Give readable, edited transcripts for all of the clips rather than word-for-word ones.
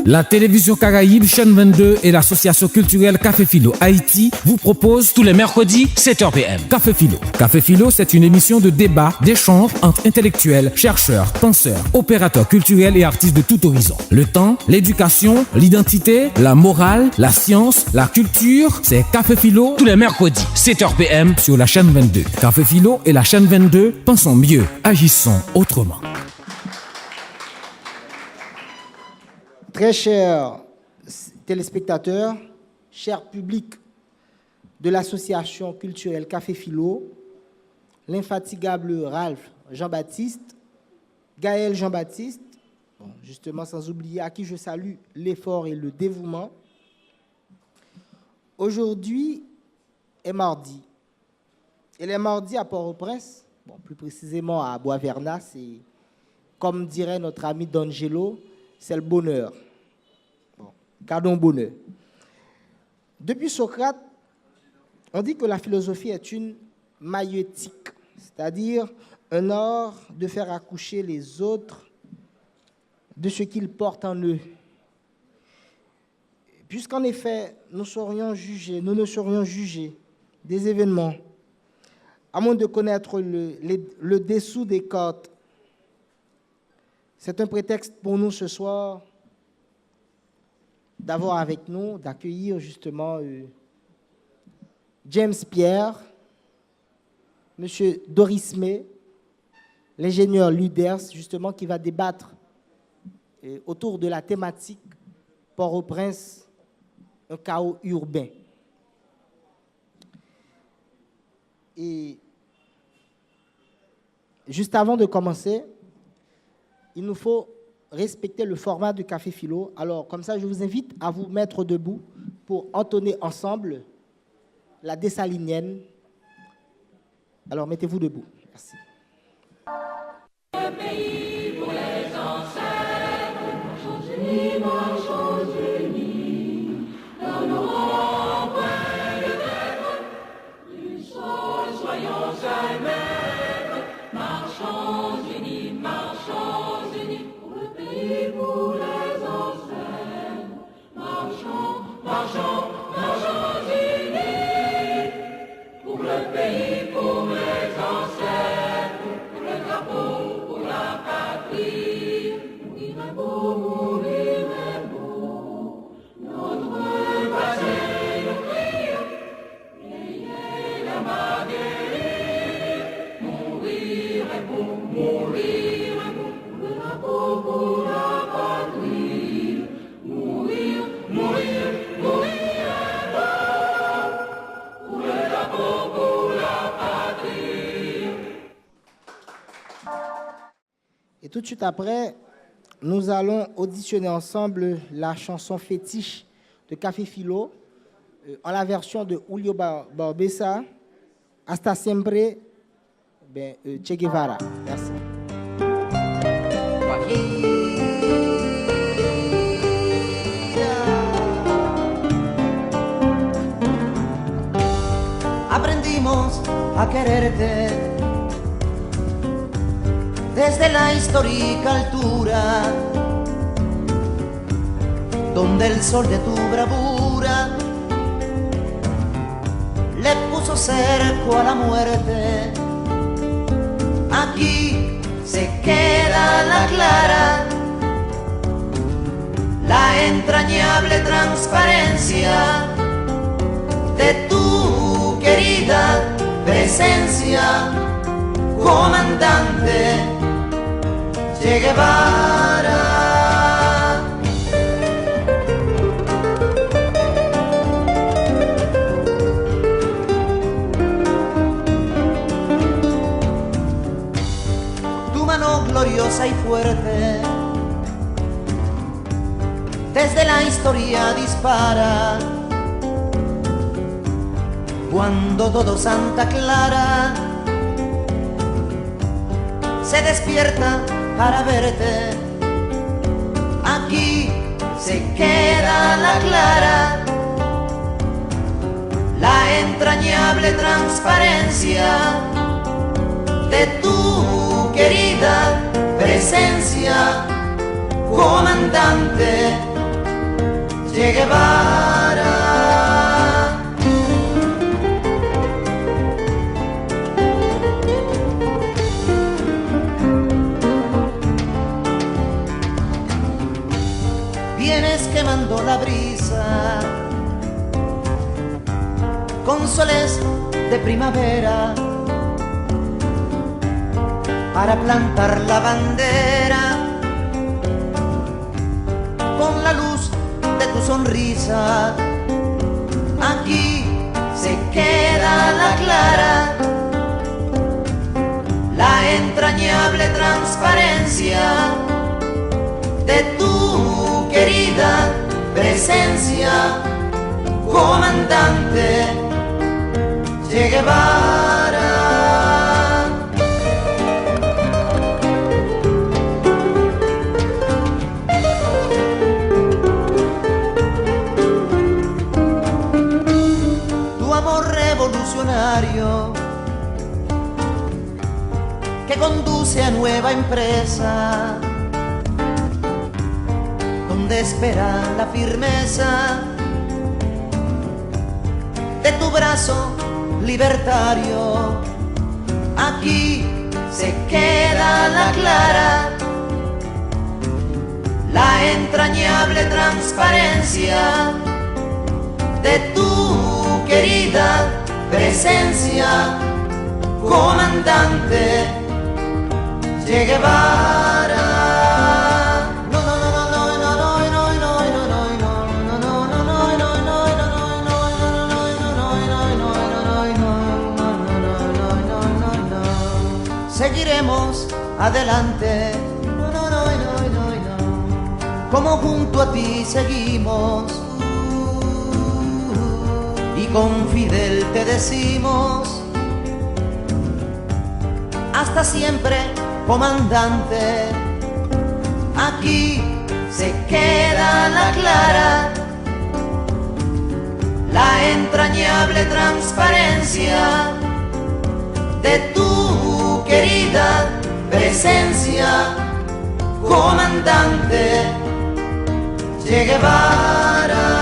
La télévision Caraïbe, chaîne 22 et l'association culturelle Café Philo Haïti vous proposent tous les mercredis 7h PM. Café Philo. Café Philo, c'est une émission de débat, d'échange entre intellectuels, chercheurs, penseurs, opérateurs culturels et artistes de tout horizon. Le temps, l'éducation, l'identité, la morale, la science, la culture, c'est Café Philo tous les mercredis 7h PM sur la chaîne 22. Café Philo et la chaîne 22, pensons mieux, agissons autrement. Très chers téléspectateurs, chers publics de l'association culturelle Café Philo, l'infatigable Ralph Jean-Baptiste, Gaël Jean-Baptiste, justement sans oublier à qui je salue l'effort et le dévouement. Aujourd'hui est mardi. Et les mardis à Port-au-Prince, plus précisément à Bois-Vernat, c'est, comme dirait notre ami D'Angelo, c'est le bonheur. Gardons bonheur. Depuis Socrate, on dit que la philosophie est une maïeutique, c'est-à-dire un art de faire accoucher les autres de ce qu'ils portent en eux. Puisqu'en effet, nous ne saurions juger des événements, à moins de connaître le dessous des cartes. C'est un prétexte pour nous ce soir d'avoir avec nous, d'accueillir justement James Pierre, M. Doris May, l'ingénieur Luders, justement, qui va débattre autour de la thématique Port-au-Prince, un chaos urbain. Et juste avant de commencer, il nous faut respecter le format du Café Philo. Alors, comme ça, je vous invite à vous mettre debout pour entonner ensemble la dessalinienne. Alors, mettez-vous debout. Merci. Le pays pour les ancêtres, marchons unis, dans nos points de terre, du sol, soyons un maître, marchons unis, pour le pays, pour les ancêtres, marchons unis, pour le pays, pour les ancêtres, pour le drapeau, pour la patrie, mourir est beau, notre passé nous crie, ayez la main guérie, mourir est beau, pour le drapeau, pour la patrie, mourir est beau, pour le drapeau, pour la patrie. Et tout de suite après, nous allons auditionner ensemble la chanson fétiche de Café Philo en la version de Julio Barbesa, Hasta Siempre, Che Guevara. Merci. Aprendimos a quererte desde la histórica altura, donde el sol de tu bravura le puso cerco a la muerte. Aquí se queda la clara, la entrañable transparencia de tu querida presencia, comandante Che Guevara. Tu mano gloriosa y fuerte desde la historia dispara, cuando todo Santa Clara se despierta para verte. Aquí se queda la clara, la entrañable transparencia de tu querida presencia, comandante Che Guevara. Vienes quemando la brisa con soles de primavera para plantar la bandera con la luz de tu sonrisa. Aquí se queda la clara, la entrañable transparencia de tu querida presencia, comandante Che Guevara. Tu amor revolucionario que conduce a nueva empresa, donde espera la firmeza de tu brazo libertario. Aquí se queda la clara, la entrañable transparencia de tu querida presencia, comandante Che Guevara. Seguiremos adelante, como junto a ti seguimos, y con Fidel te decimos, hasta siempre, comandante. Aquí se queda la clara, la entrañable transparencia de tu querida presencia, comandante Che Guevara.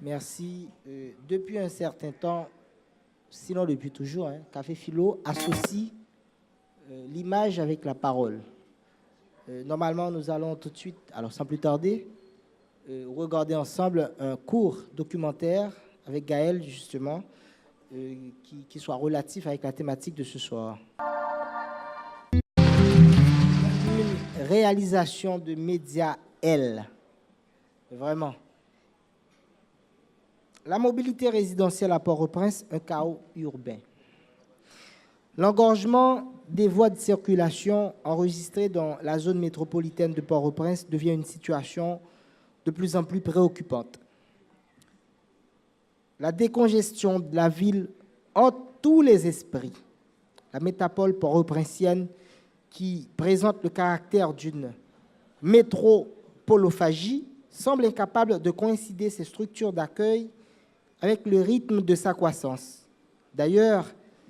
Merci. Depuis un certain temps, sinon depuis toujours, Café Philo associe l'image avec la parole. Normalement, nous allons tout de suite, alors sans plus tarder, regarder ensemble un court documentaire avec Gaël, justement, qui soit relatif avec la thématique de ce soir. Une réalisation de Média L. Vraiment. La mobilité résidentielle à Port-au-Prince, un chaos urbain. L'engorgement des voies de circulation enregistrées dans la zone métropolitaine de Port-au-Prince devient une situation de plus en plus préoccupante. La décongestion de la ville hante tous les esprits. La métropole port-au-princienne, qui présente le caractère d'une métropolephagie, semble incapable de coïncider ses structures d'accueil avec le rythme de sa croissance. D'ailleurs,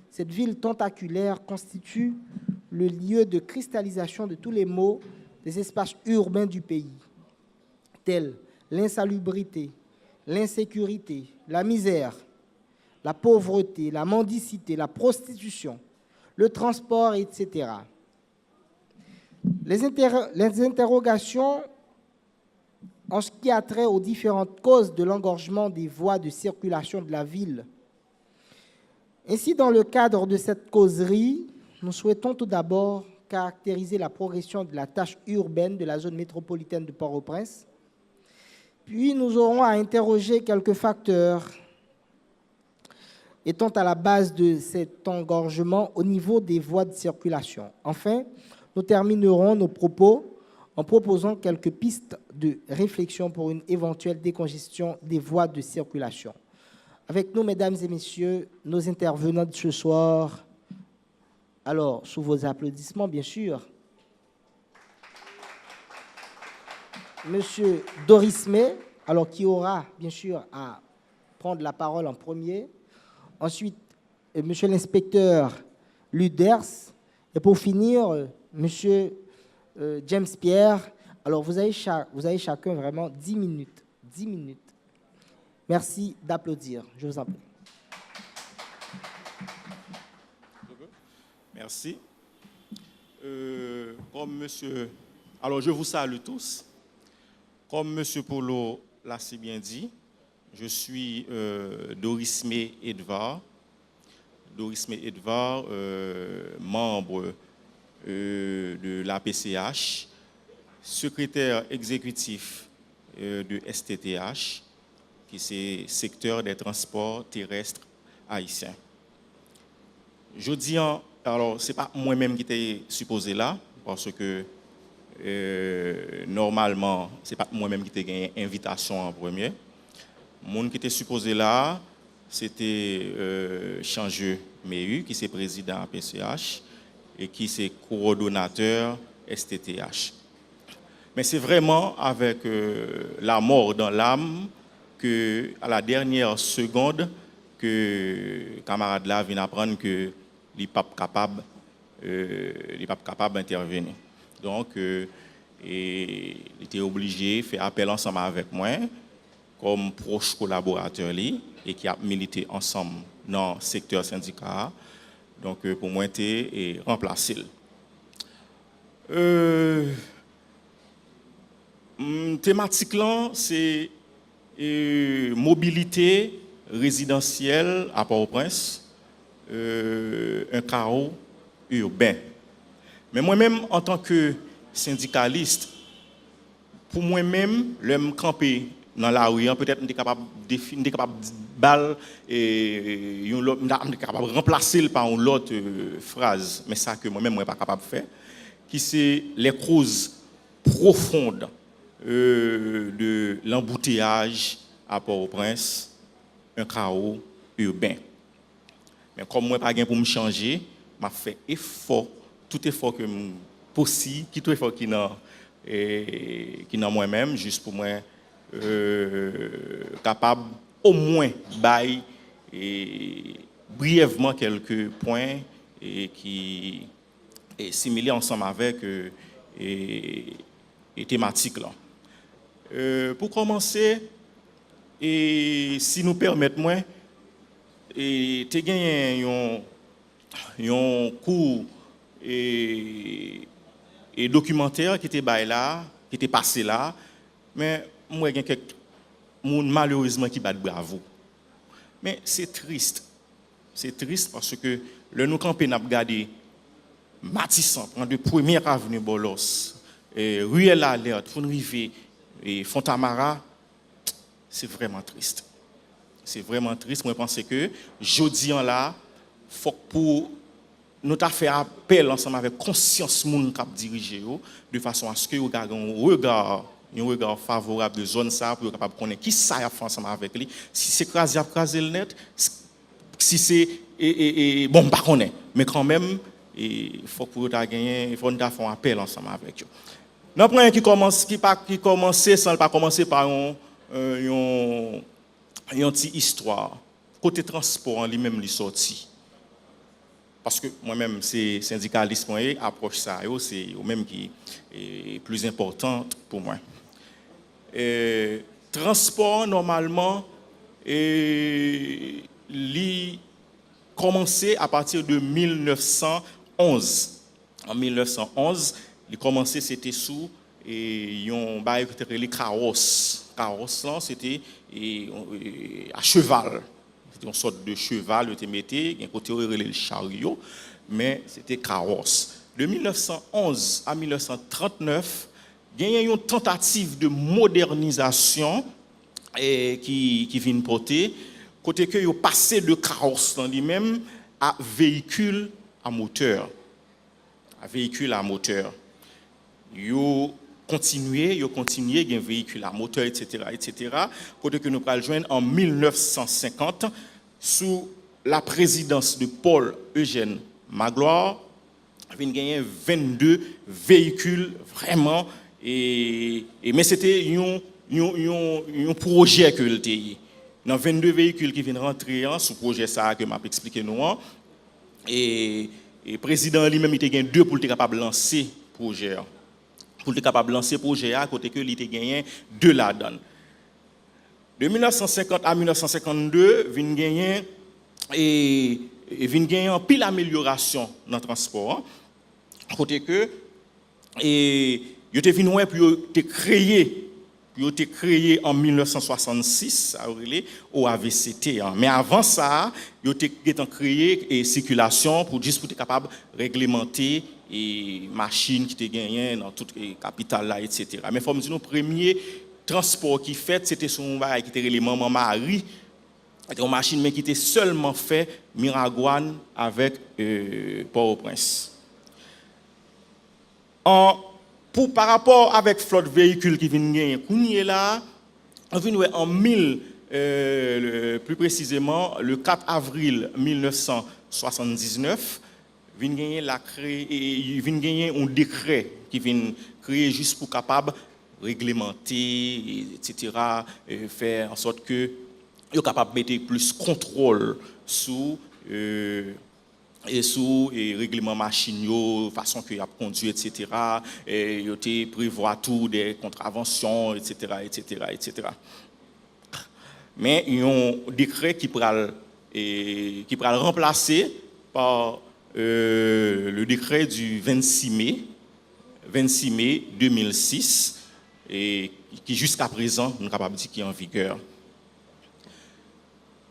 cette ville tentaculaire constitue le lieu de cristallisation de tous les maux des espaces urbains du pays, tels l'insalubrité, l'insécurité, la misère, la pauvreté, la mendicité, la prostitution, le transport, etc. Les interrogations en ce qui a trait aux différentes causes de l'engorgement des voies de circulation de la ville. Ainsi, dans le cadre de cette causerie, nous souhaitons tout d'abord caractériser la progression de la tâche urbaine de la zone métropolitaine de Port-au-Prince. Puis, nous aurons à interroger quelques facteurs étant à la base de cet engorgement au niveau des voies de circulation. Enfin, nous terminerons nos propos en proposant quelques pistes de réflexion pour une éventuelle décongestion des voies de circulation. Avec nous, mesdames et messieurs, nos intervenants de ce soir. Alors, sous vos applaudissements, bien sûr. Monsieur Doris May, alors qui aura, bien sûr, à prendre la parole en premier. Ensuite, monsieur l'inspecteur Luders. Et pour finir, monsieur James Pierre. Alors, vous avez chacun vraiment 10 minutes. 10 minutes. Merci d'applaudir. Je vous en prie. Merci. Comme monsieur... Alors, je vous salue tous. Comme monsieur Polo l'a si bien dit, je suis Doris May Edvard. Doris May Edvard, membre de l'APCH, secrétaire exécutif de STTH, qui c'est secteur des transports terrestres haïtiens. Je dis, alors ce n'est pas moi-même qui étais supposé là, parce que normalement, ce n'est pas moi-même qui étais gagné invitation en premier. Le monde qui était supposé là, c'était Changeux Mehu, qui est président APCH et qui est coordonnateur STTH. Mais c'est vraiment avec la mort dans l'âme que, à la dernière seconde, que camarade là vient apprendre que il n'est pas capable d'intervenir. Donc, il était obligé de faire appel ensemble avec moi, comme proche collaborateur et qui a milité ensemble dans le secteur syndicat. Donc, pour moi, j'étais remplacé. Thématique là, c'est mobilité résidentielle à Port-au-Prince, un chaos urbain. Mais moi-même, en tant que syndicaliste, pour moi-même, l'homme campé dans la rue, peut-être je capable de balle et capable de remplacer par une autre phrase, mais ça que moi-même je ne suis pas capable de faire, qui c'est les causes profondes de l'embouteillage à Port-au-Prince, un chaos urbain. Mais comme moi pas gain pour me changer, m'a fait effort, tout effort que possible, tout effort qui dans moi-même, juste pour moi capable au moins bailler brièvement quelques points et qui est similaire ensemble avec et thématique là. Pour commencer, et si nous permettez-moi, et tu as gagné un cours et documentaire qui était là, qui était passé là, mais moi il y a quelques monde malheureusement qui bat bravo. Mais c'est triste. C'est triste parce que le nous campé n'a regardé Matissan prend de première avenue Bolos, Ruelle Alerte, Fonrivé et Fontamara, c'est vraiment triste. C'est vraiment triste. Moi, je pense que jeudi en là, faut pour nous faire appel ensemble avec conscience moun qui dirige de façon à ce que vous ayez un regard favorable de zone ça pour capable connaître qui ça a fait ensemble avec lui. Si c'est craser le net, si c'est bon pas connaît, mais quand même il faut pour ta gagner, il faut nous faire un appel ensemble avec eux. Non point qui commencer sans pas commencer par une petite histoire. Côté transport en lui-même, il sorti. Parce que moi-même, c'est syndicaliste, moi, approche ça, c'est même qui est plus importante pour moi. Transport, normalement, il commencé à partir de 1911. En 1911, il commençait, c'était sous et yon bail qui était les carrosses. Carrosse là c'était à cheval. C'était une sorte de cheval qui était metté, un côté le chariot, mais c'était carrosse. De 1911 à 1939, il y a eu une tentative de modernisation qui vient porter, côté que yo passé de carrosse dans lui-même à véhicule à moteur. À véhicule à moteur. Yo continuer, un véhicule à moteur, etc., etc. Côté que nous allons joindre en 1950 sous la présidence de Paul Eugène Magloire, il y a gagné 22 véhicules vraiment mais c'était un projet que le TI. Dans 22 véhicules qui viennent rentrer sous projet ça que m'a expliqué nous et président lui-même il a gagné 2 pour être capable de lancer projet. Pour être capable de lancer projet à côté que il a gagné 2 là-dedans. De 1950 à 1952, vient gagner en pile amélioration dans le transport. Côté que il était venu pour te créé en 1966 au AVCT. Mais avant ça, il était créé une circulation pour juste être capable de réglementer les machines qui étaient gagnées dans toutes les capitales là, etc. Mais il faut me dire, le premier transport qui fait, c'était son qui était les Maman Marie. C'était une machine mais qui était seulement fait Miragouane avec Port-au-Prince. Par rapport avec flotte véhicule qui vient gagner, là, on vient en plus précisément le 4 avril 1979, vient gagner un décret qui vient créer juste pour capable réglementer, etc., faire en sorte que yo capable mettre plus contrôle sous et règlement machine yo façon que y a conduit, etc., et yo te prévoit tout des contraventions, etc., mais il y a un décret qui pral remplacer par le décret du 26 mai 2006 et qui jusqu'à présent nous capable dire qui est en vigueur.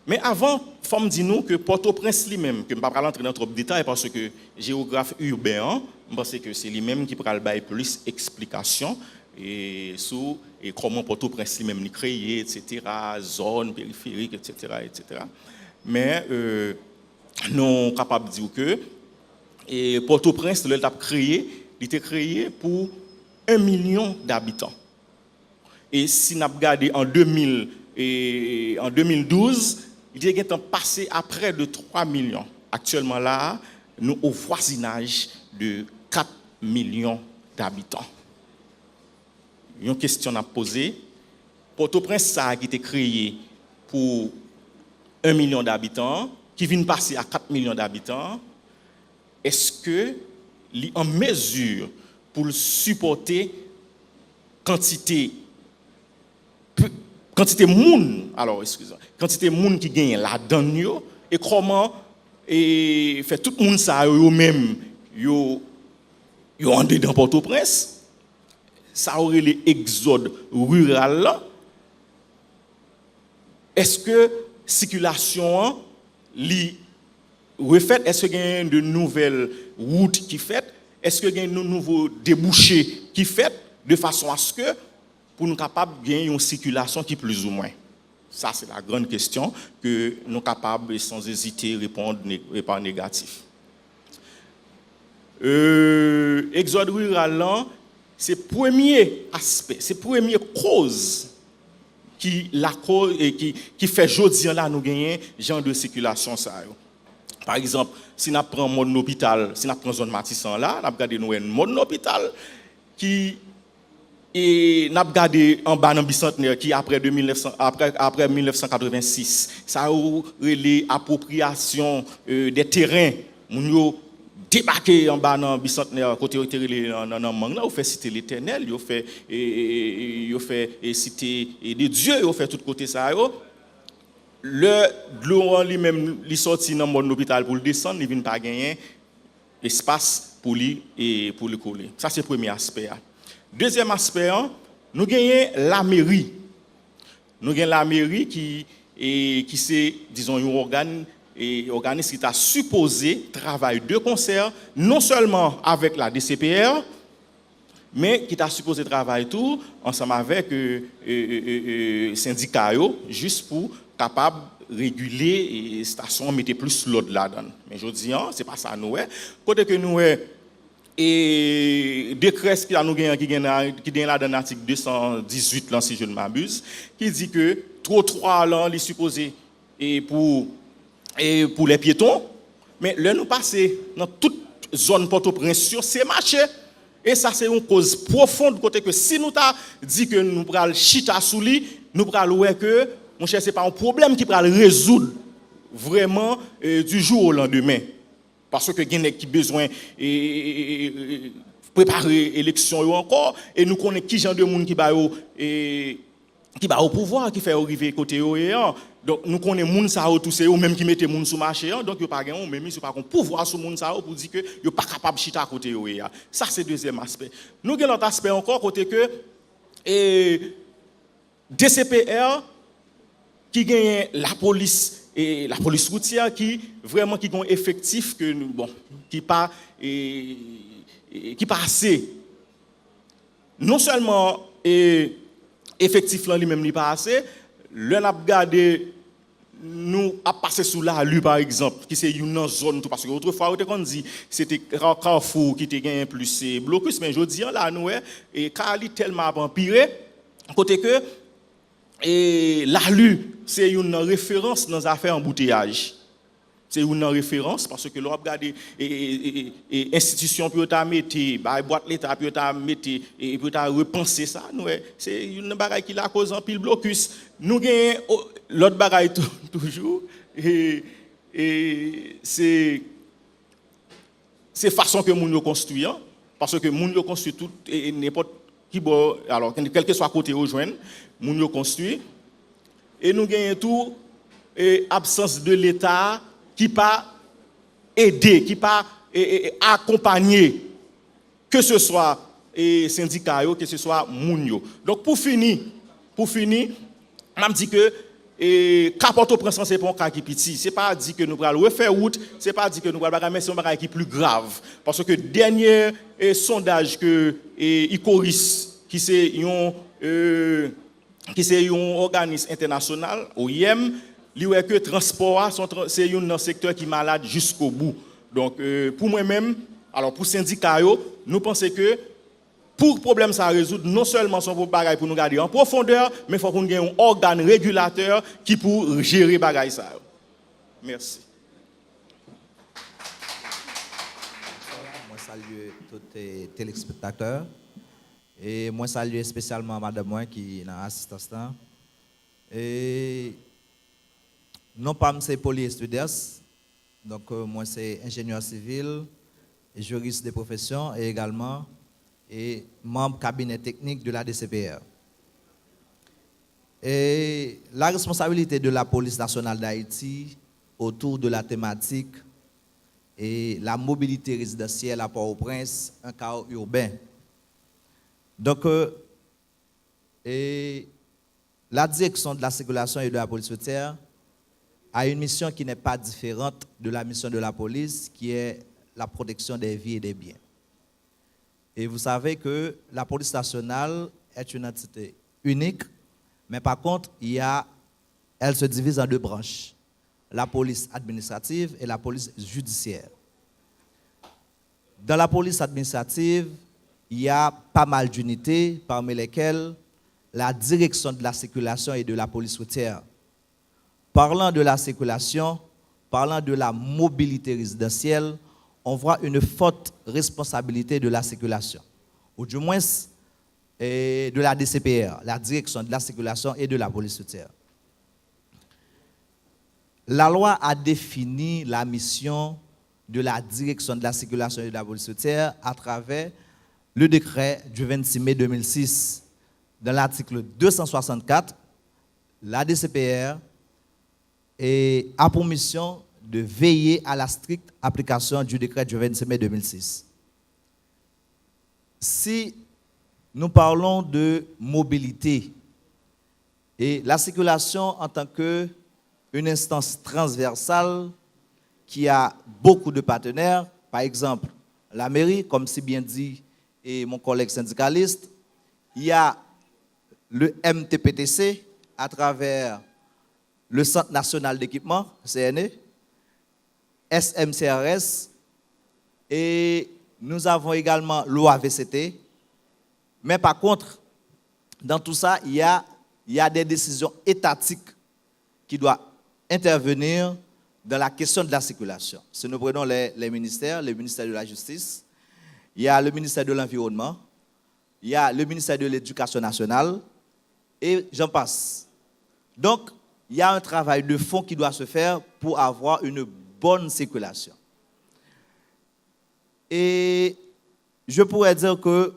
Mais avant, il faut me dire nous que Port-au-Prince lui-même, que je ne vais pas rentrer dans trop de détails parce que géographe urbain, je pense que c'est lui-même qui pourra donner plus d'explications sur comment Port-au-Prince lui-même est créé, etc., zone périphérique, etc., etc. Mais nous sommes capables de dire que Port-au-Prince, il était créé pour 1 million d'habitants. Et si nous regardons en 2012, il est passé à près de 3 millions. Actuellement là, nous au voisinage de 4 millions d'habitants. Une question à poser. Port-au-Prince, ça a été créé pour 1 million d'habitants, qui vient passer à 4 millions d'habitants. Est-ce que est en mesure pour supporter quantité moun, alors excusez-moi, quantité moun qui gagne là-dedans et comment fait tout le monde ça eux même yo en dedans Port-au-Prince, ça aurait l'exode rural là. Est-ce que circulation li refait, est-ce qu'il y a de nouvelles routes qui fait, est-ce qu'il y a de nouveaux débouchés qui fait de façon à ce que pour nous capables de gagner une circulation qui plus ou moins. Ça, c'est la grande question que nous sommes capables, sans hésiter, répondre par négatif. Exode rural, c'est le premier aspect, c'est la première cause qui fait aujourd'hui là nous gagner genre de circulation ça. Par exemple, si nous prenons mode hôpital, si nous prenons zone Matissan là, nous regardons un mode hôpital qui et n'a regardé en bas dans bicentenaire qui après 1986 ça a eu l'appropriation des terrains moun yo débarqué en bas dans bicentenaire côté dans mangue là on fait citer l'Éternel yo fait citer des dieux yo fait tout côté ça yo le l'eau lui-même li sorti dans mon hôpital pour le descendre il vient pas gagner espace pour lui et pour le coller ça c'est le premier aspect. Deuxième aspect, nous gagnons la mairie. Nous gagnons la mairie qui c'est, disons, un organisme qui a supposé travailler de concert, non seulement avec la DCPR, mais qui a supposé travailler tout ensemble avec syndicats, juste pour capable réguler et station mettre plus l'autre là-dedans. Mais je dis, c'est pas ça nous. Côté que nous et décret qui a nous qui est là dans l'article 218 là, si je ne m'abuse, qui dit que trottoir là est supposé pour les piétons, mais là nous passer dans toute zone Port-au-Prince sur ces marchés. Et ça, c'est une cause profonde, côté que si nous t'a dit que nous prenons chita sous lui, nous prenons ouais que, mon cher, ce n'est pas un problème qui peut résoudre vraiment du jour au lendemain. Parce que il y a qui besoin de préparer l'élection encore, et nous connaissons qui genre de monde qui va au pouvoir, qui fait arriver côté OEA. Donc nous connaissons moun ça tout c'est eux même qui mettent moun sur marché, donc il pas gagne même ils pas un pouvoir sur moun ça pour dire que yo pas capable chita côté OEA. Ça c'est deuxième aspect. Nous avons l'autre aspect encore côté que DCPR qui gagne la police et la police routière qui vraiment qui ont effectif que nous bon qui pas assez. Non seulement effectif là lui-même n'est pas assez. Le n'a regardé nous a passé sous la rue par exemple qui c'est une zone tout parce que autrefois on dit c'était Carrefour qui était gagné plus blocus mais jodi là nous et Cali tellement empiré côté que et la rue c'est une référence dans les affaires embouteillage. C'est une référence parce que l'on regarde et institution pour ta mettre boîte l'état pour ta mettre et pour ta repenser ça nous c'est une bagaille qui la cause en pile blocus nous gagne l'autre bagaille toujours et c'est façon que moun yo construit parce que moun yo construit tout et n'importe qui bon alors quel que soit côté rejoindre moun yo construit et nous gagne tout et absence de l'état qui pas aider, qui pas accompagner, que ce soit syndicats, que ce soit moun. Donc pour finir, je dis que Port-au-Prince c'est pas un cas qui petit, c'est pas dit que nous allons refaire route, c'est pas dit que nous allons mais c'est un bagage qui est plus grave parce que dernier sondage que Icoris qui c'est un organisme international OIM il y a que transport c'est un secteur qui est malade jusqu'au bout. Donc pour moi-même, alors pour syndicats, nous pensons que pour problème ça résoudre non seulement son bagage pour nous garder en profondeur, mais il faut qu'on ait un organe régulateur qui pour gérer bagage ça. Merci. Moi salue tous les téléspectateurs et moi salue spécialement madame moi qui est dans l'assistance là. Et non pas c'est Paulie Studias, donc moi c'est ingénieur civil, et juriste de profession et également et membre cabinet technique de la DCPR. Et la responsabilité de la police nationale d'Haïti autour de la thématique et la mobilité résidentielle à Port-au-Prince, un chaos urbain. Donc et la direction de la circulation et de la police routière a une mission qui n'est pas différente de la mission de la police, qui est la protection des vies et des biens. Et vous savez que la police nationale est une entité unique, mais par contre, elle se divise en deux branches, la police administrative et la police judiciaire. Dans la police administrative, il y a pas mal d'unités, parmi lesquelles la direction de la circulation et de la police routière. Parlant de la circulation, parlant de la mobilité résidentielle, on voit une forte responsabilité de la circulation, ou du moins de la DCPR, la direction de la circulation et de la police routière. La loi a défini la mission de la direction de la circulation et de la police routière à travers le décret du 26 mai 2006. Dans l'article 264, la DCPR a pour mission de veiller à la stricte application du décret du 26 mai 2006. Si nous parlons de mobilité. Et la circulation en tant qu'une instance transversale qui a beaucoup de partenaires, par exemple la mairie, comme si bien dit et mon collègue syndicaliste, il y a le MTPTC à travers le Centre national d'équipement, CNE, SMCRS, et nous avons également l'OAVCT. Mais par contre, dans tout ça, il y a des décisions étatiques qui doivent intervenir dans la question de la circulation. Si nous prenons les ministères, le ministère de la Justice, il y a le ministère de l'Environnement, il y a le ministère de l'Éducation nationale, et j'en passe. Donc, il y a un travail de fond qui doit se faire pour avoir une bonne circulation. Et je pourrais dire que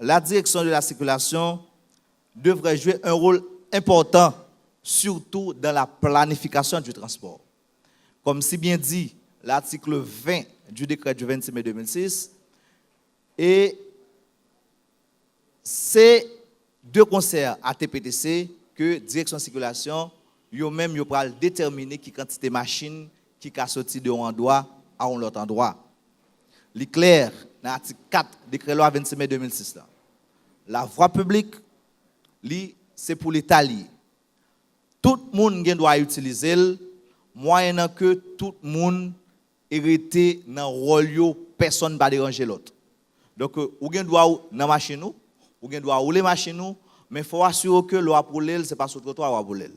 la direction de la circulation devrait jouer un rôle important, surtout dans la planification du transport. Comme si bien dit l'article 20 du décret du 26 mai 2006, et c'est de concert à TPTC que direction de circulation, yo-même yo pral déterminer qui quantité de machines qui a sorti de un endroit à un autre endroit. L'éclair dans l'article 4 décret loi 26 mai 2006 là. La voie publique c'est pour l'État lié. Tout le monde doit utiliser moyennant que tout le monde hérité dans rôle yo, personne ne va déranger l'autre. Donc ou gen doit dans machine ou gen doit rouler machine mais faut assurer que l'eau pour l'elle c'est pas sur trottoir pour l'elle.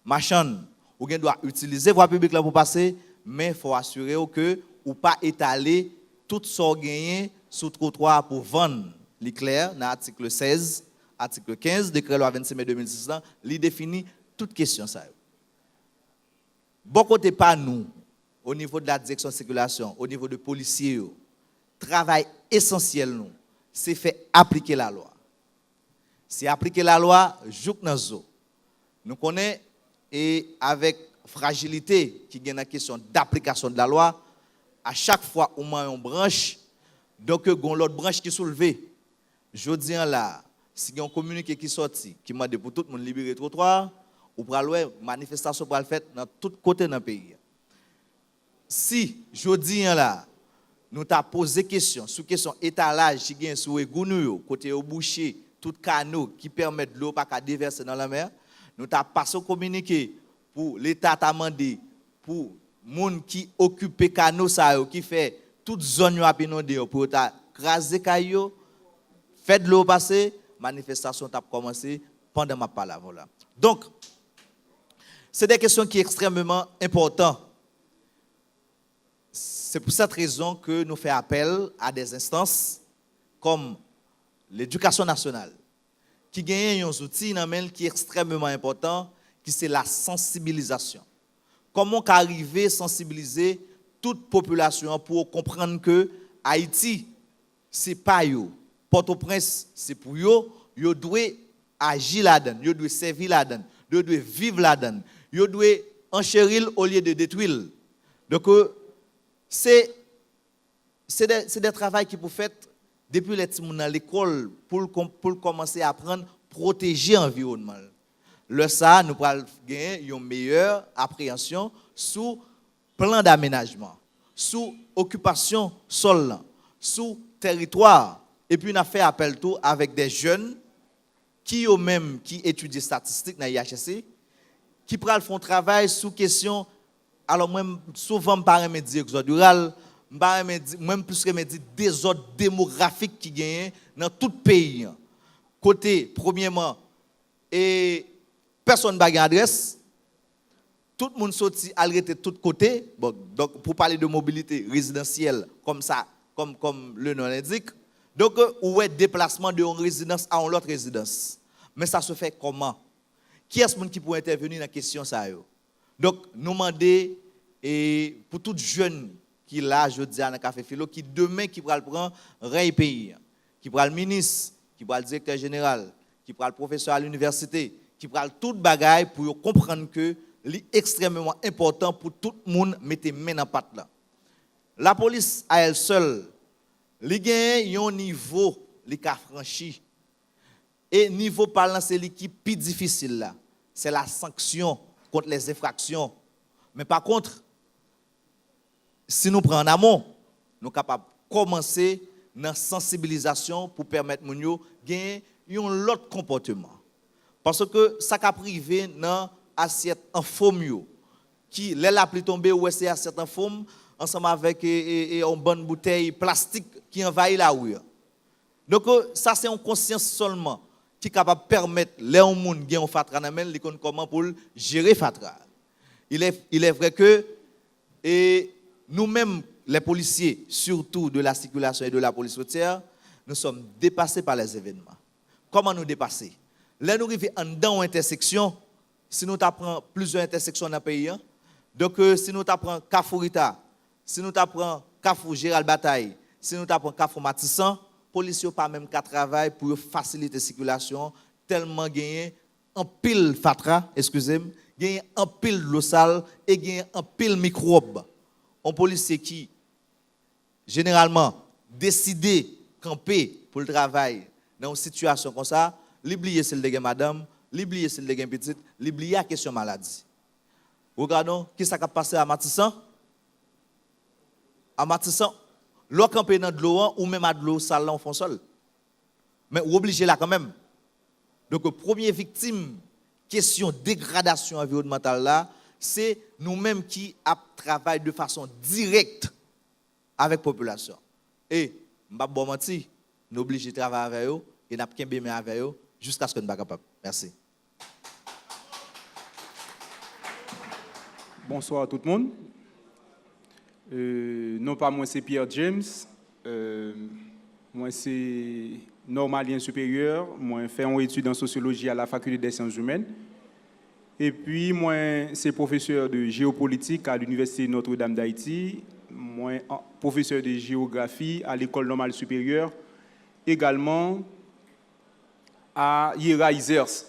Machine ou gen doit utiliser voie publique là pour passer mais faut assurer que ou pas étaler tout ça gagné sur trottoir pour vendre. L'éclair dans l'article 16, article 15 décret loi 26 mai 2006 là, il définit toute question ça. Bon côté pas nous au niveau de la direction de circulation, au niveau de policiers, travail essentiel nous, c'est faire appliquer la loi. C'est appliquer la loi jouk nan zo. Nous connaissons et avec fragilité qui gagne la question d'application de la loi, à chaque fois au moins on branche donc gon l'autre branche qui soulevé. Je dis là, si on communiqué qui sorti, qui m'a dit pour tout le monde libérer trottoir, ou pour aller manifestation pour le faire dans tout côté dans le pays. Si je dis là, nous t'a posé question sous question étalage qui gagne sous égounou côté au boucher, tout canaux qui permettent l'eau pas déverser dans la mer, nous t'a passé communiqué pour l'État t'a demandé pour monde qui occupe canaux ça qui fait toute zone yo inondée pour ta craser caillou fait de l'eau passer, manifestation t'a commencé pendant ma parole là. Donc c'est des questions qui sont extrêmement importantes. C'est pour cette raison que nous faisons appel à des instances comme l'éducation nationale, qui gagne un outil qui est extrêmement important, qui c'est la sensibilisation. Comment arriver à sensibiliser toute population pour comprendre que Haïti, c'est pas yo. Port-au-Prince, c'est pour yo. Yo doit agir là-dedans, yo doit servir là-dedans, yo doit vivre là-dedans, yo doit enchérir au lieu de détruire. Donc, c'est des travaux qui pour faire depuis les petits dans l'école pour commencer à apprendre à protéger l'environnement. Le ça nous pourrons gagner une meilleure appréhension sous plan d'aménagement, sous occupation sol, sous territoire. Et puis, on a fait appel tout avec des jeunes qui eux-mêmes qui étudient statistiques dans l'IHSC, qui font travail sous question. Alors, moi, souvent, je ne dis pas exode rural, même plus que désordre démographique qui gagne dans tout le pays. Côté, premièrement, et personne n'a d'adresse. Tout le monde sorti à l'arrêter de tous côtés. Bon, donc, pour parler de mobilité résidentielle, comme ça, comme le nom l'indique, donc, où est déplacement d'une résidence à une autre résidence. Mais ça se fait comment? Qui est-ce qui peut intervenir dans la question ça? Donc, nous demandons, et pour tout jeune qui est là, je dis à Café Philo, qui demain qui va le prendre, rien pays, qui prend le ministre, qui prend le directeur général, qui prend le professeur à l'université, qui prend tout bagaille pour comprendre que c'est extrêmement important pour tout le monde mettre main dans patte là. La police à elle seule, il y a un niveau qui a franchi Et niveau parlant, c'est l'équipe plus difficile là. C'est la sanction contre les infractions. Mais par contre, si nous prenons en amont, nous sommes capables de commencer dans la sensibilisation pour permettre aux gens de gagner un autre comportement. Parce que ça a privé dans l'assiette en forme qui, la pluie tombée, ou c'est assiette en forme, ensemble avec une bonne bouteille plastique qui envahit la rue. Donc, ça, c'est une conscience seulement qui est capable de permettre les gens qui ont un fatra dans main, comment pour gérer fatra. Il est vrai que nous-mêmes, les policiers, surtout de la circulation et de la police routière, nous sommes dépassés par les événements. Comment nous dépasser? Là, nous arrivons en dans une intersection, si nous apprenons plusieurs intersections dans le pays, donc si nous apprenons Kafourita, si nous apprenons Kafou Gérald Bataille, si nous apprenons Kafou Matissan, les policiers n'ont pas même qu'à travailler pour faciliter la circulation, tellement gagner en pile fatra, excusez-moi, gagner en pile l'eau sale et gagner en pile microbe. Un policier qui, généralement, décide de camper pour le travail dans une situation comme ça, l'oublier c'est le dégât madame, l'oublier c'est le dégât petite, l'oublier la question maladie. Regardons, qui ça a passé à Matissan? À Matissan, l'eau camper dans de l'eau ou même à de l'eau sale là, on fait seul. Mais ou obligé là quand même. Donc, première victime, question dégradation environnementale là, c'est nous-mêmes qui travaillons de façon directe avec la population. Et, je ne vais pas mentir, nous sommes obligés de travailler avec eux et nous sommes bien avec eux jusqu'à ce que nous soyons capables. Merci. Bonsoir à tout le monde. Non pas moi, c'est Pierre James. Moi, c'est normalien supérieur. Moi, j'ai fait une étude en sociologie à la faculté des sciences humaines. Et puis, moi, c'est professeur de géopolitique à l'Université Notre-Dame d'Haïti. Moi, professeur de géographie à l'École normale supérieure. Également à IERA ISERS.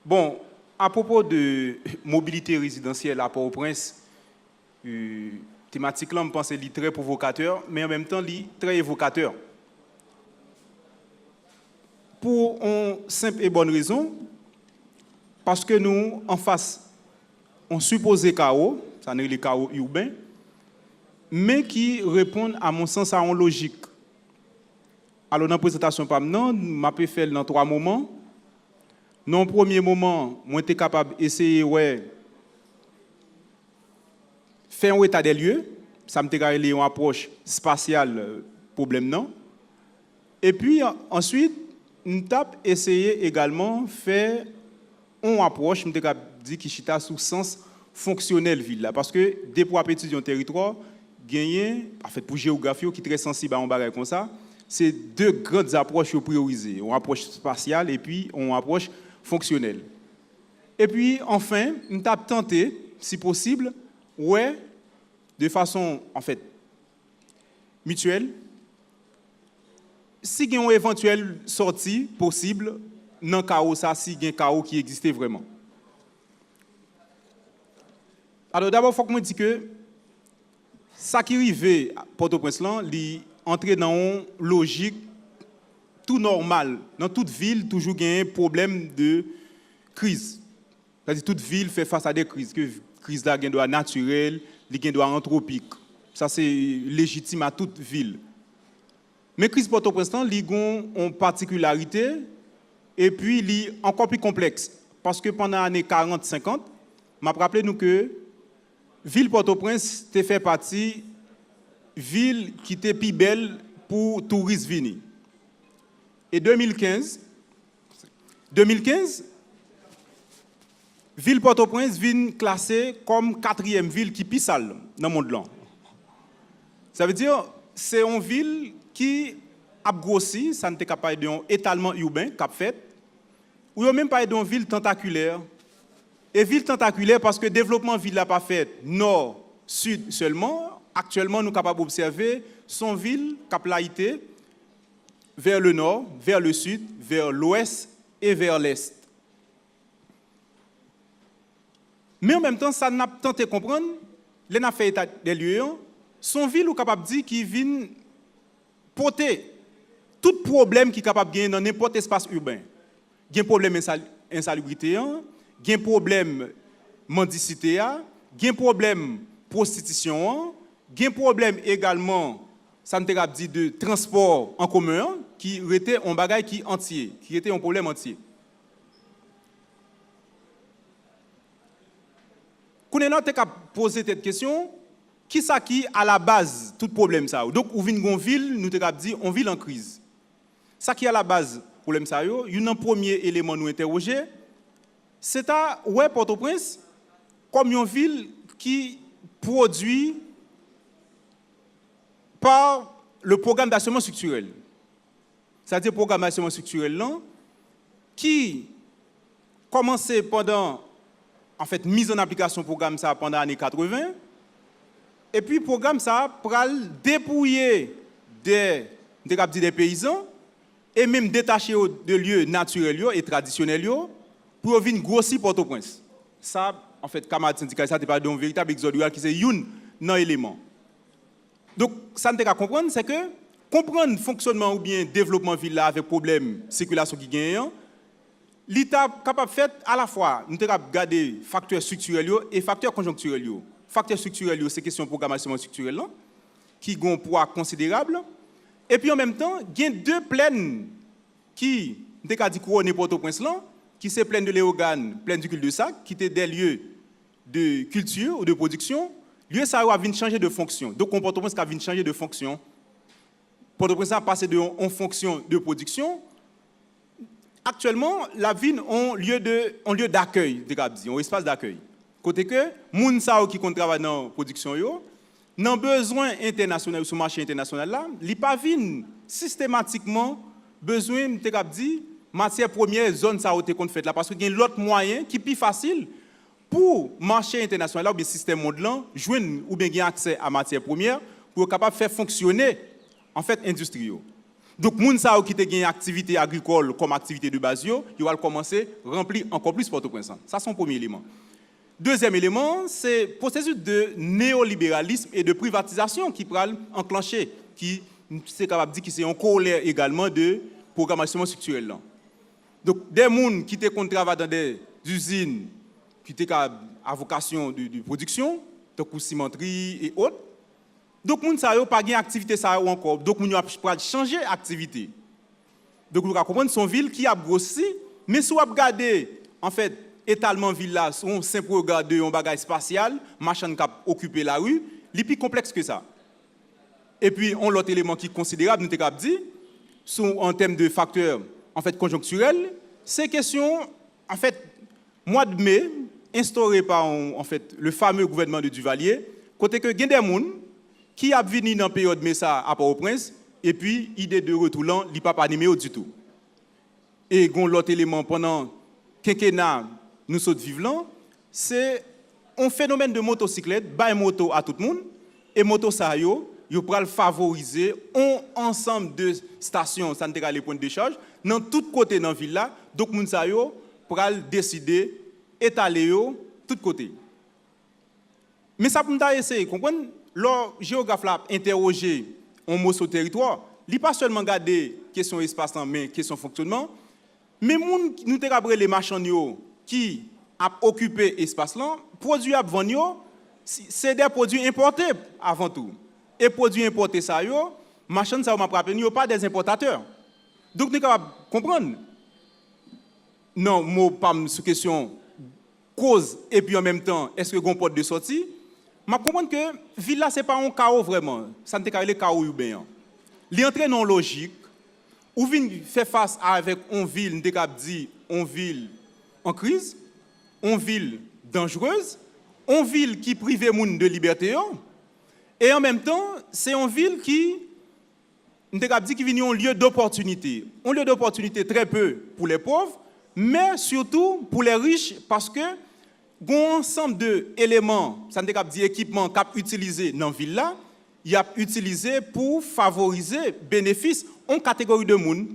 Bon, à propos de mobilité résidentielle à Port-au-Prince, thématique là, je pense qu'elle est très provocateur, mais en même temps, elle est très évocateur. Pour une simple et bonne raison, parce que nous, en face, on suppose chaos, ça n'est le chaos urbain, mais qui répondent, à mon sens, à une logique. Alors, dans la présentation, je vais faire dans 3 moments. Dans le premier moment, moi, j'étais capable d'essayer de faire un état des lieux. Ça me fait une approche spatiale problème non. Et puis, ensuite, nous avons essayé également de faire une approche, je me dit qui chita sous sens fonctionnel ville là parce que dès pour étudier un territoire gagner en fait pour géographie qui est très sensible à un bagage comme ça, c'est 2 grandes approches priorisées, une approche spatiale et puis une approche fonctionnelle. Et puis enfin, nous avons tenté si possible de façon en fait mutuelle si il y a une éventuelle sortie possible dans le chaos, si il y a un chaos qui existait vraiment. Alors d'abord, il faut que je dise que ça qui arrive à Port-au-Prince, il entre dans une logique tout normale. Dans toute ville, toujours il y a un problème de crise. C'est-à-dire toute ville fait face à des crises. Que crise là, il y a un droit naturel, il y a un droit anthropique. Ça, c'est légitime à toute ville. Mais crise Port-au-Prince, il y a une particularité et puis il est encore plus complexe. Parce que pendant les années 40-50, je me rappelle que la ville Port-au-Prince fait partie de la ville qui était plus belle pour les touristes venus. Et 2015, ville Port-au-Prince vient classée comme 4e ville qui est plus sale dans le monde. Ça veut dire que c'est une ville qui a grossi, ça n'était pas d'un étalement urbain qu'a fait, ou même pas d'une ville tentaculaire. Et ville tentaculaire parce que le développement de la ville n'a pas fait nord, sud seulement. Actuellement, nous sommes capables d'observer son ville capitalité vers le nord, vers le sud, vers l'ouest et vers l'est. Mais en même temps, ça n'a pas tenté de comprendre, les n'a fait état des lieux, son ville est capable de dire qu'il vient porter tout problème qui est capable de gagner dans n'importe espace urbain. il y a un problème insalubrité, il y a un problème mendicité, il y a un problème prostitution, il y a un problème également, ça me dit, de transport en commun, qui était un bagage qui entier, qui était un problème entier. Quand on a posé cette question, qui ça qui à la base tout problème ça? Donc, ou vient une ville, nous avons dit, on ville en crise. Ça qui à la base problème ça yo, un premier élément nous interroger, c'est à ouais Port-au-Prince comme une ville qui produit par le programme d'assainissement structurel. C'est-à-dire le programme d'assainissement structurel là, qui commençait pendant en fait mise en application programme ça pendant les années 80 et puis programme ça pour dépouiller des paysans et même détacher de lieux naturels et traditionnels pour venir grossir Port-au-Prince. Ça, en fait, camarade syndical, ça n'est pas un véritable exode rural qui c'est un élément. Donc, ça ne peut pas comprendre, c'est que comprendre le fonctionnement ou bien développement ville là avec problème de circulation qui gagne, l'État est capable de faire à la fois, nous devons regarder facteurs structurels et facteurs conjoncturels. Facteurs structurels, c'est question de programmation structurelle qui ont un poids considérable. Et puis en même temps, il y a deux plaines qui, dès qu'on dit couronner Port-au-Prince, qui sont plaines de Léogane, plaines du cul-de-sac, qui étaient des lieux de culture ou de production. Lieu ça a changé de fonction. Donc Port-au-Prince a changé de fonction. Port-au-Prince a passé en fonction de production. Actuellement, la ville a un lieu d'accueil, un espace d'accueil. Côté que, les gens qui travaillent dans la production, dans besoin international sur le marché international là, il pas systématiquement besoin de matière première zone ça a été fait là parce qu'il y a l'autre moyen qui est plus facile pour marché international là, ou bien système mondial joindre ou bien gagner accès à matière première pour être capable de faire fonctionner en fait industrie. Donc moun ça qui te gagne activité agricole comme activité de base il va commencer remplir encore plus Port-au-Prince. Ça c'est son premier élément. Deuxième élément, c'est le processus de néolibéralisme et de privatisation qui peut enclencher, qui c'est capable de dire que c'est un corollaire également de programmation structurelle. Donc, des gens qui travaillent dans des usines qui ont vocation de production, donc cimenterie et autres, donc les gens n'ont pas d'activité encore, donc ils ont changer d'activité. Donc, vous comprenez, son ville qui a grossi, mais si vous regardez, en fait, étalement ville là, on simple regarder un bagage spatial, machin qui a occupé la rue, il est plus complexe que ça. Et puis on l'autre élément qui est considérable, nous t'ai dit, en termes de facteurs en fait conjoncturels, c'est question en fait mois de mai instauré par en fait le fameux gouvernement de Duvalier, côté que gen des gens qui a venu dans période mai ça à Port-au-Prince et puis idée de retour il pas animé du tout. Et gon l'autre élément pendant quinquennat nous sommes vivants, c'est un phénomène de motocyclette, bail moto à tout le monde, et moto ça yo pral favoriser un ensemble de stations sanitaires les points de décharge dans tout côté dans ville là, donc moun ça yo pral décider étaler yo tout côté. Mais ça pour essayer comprendre, le géographe là interroger un mot sur territoire, il pas seulement garder question espace mais question fonctionnement, mais moun nous te rappelé les marchands yo qui a occupé l'espace là, produits à vendre, c'est des produits importés avant tout. Et produits importés ça yo, marchands ça m'a rappelé yo pas des importateurs. Donc nous capable comprendre. Non, moi pas sur question cause et puis en même temps, est-ce que gon porte de sortie? M'a comprendre que ville là c'est pas un chaos vraiment, ça ne le chaos bien. Li entrer dans logique ou vinn faire face avec une ville, une ville en crise, une ville dangereuse, une ville qui prive moun de liberté, et en même temps, c'est une ville qui vient un lieu d'opportunité. Un lieu d'opportunité très peu pour les pauvres, mais surtout pour les riches, parce que un ensemble d'éléments, ça ne dit équipements qu'a utilisé dans la ville là, il a utilisé pour favoriser bénéfice en catégorie de monde.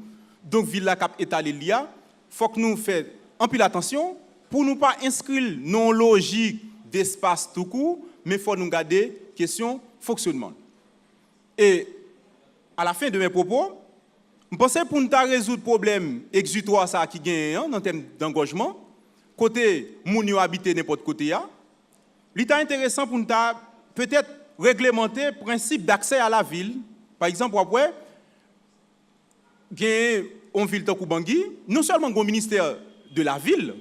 Donc ville là cap étalé l'IA, faut que nous fassions un peu attention pour ne pas inscrire non logique d'espace tout court, mais il faut nous garder question fonctionnement. Et à la fin de mes propos, Je pense que pour nous résoudre le problème exutoire ça qui gagne en termes d'engagement, côté moun yo habiter n'importe côté il est intéressant pour nous peut-être réglementer le principe d'accès à la ville. Par exemple, après gagne en ville de Bangui, non seulement un ministère de la ville,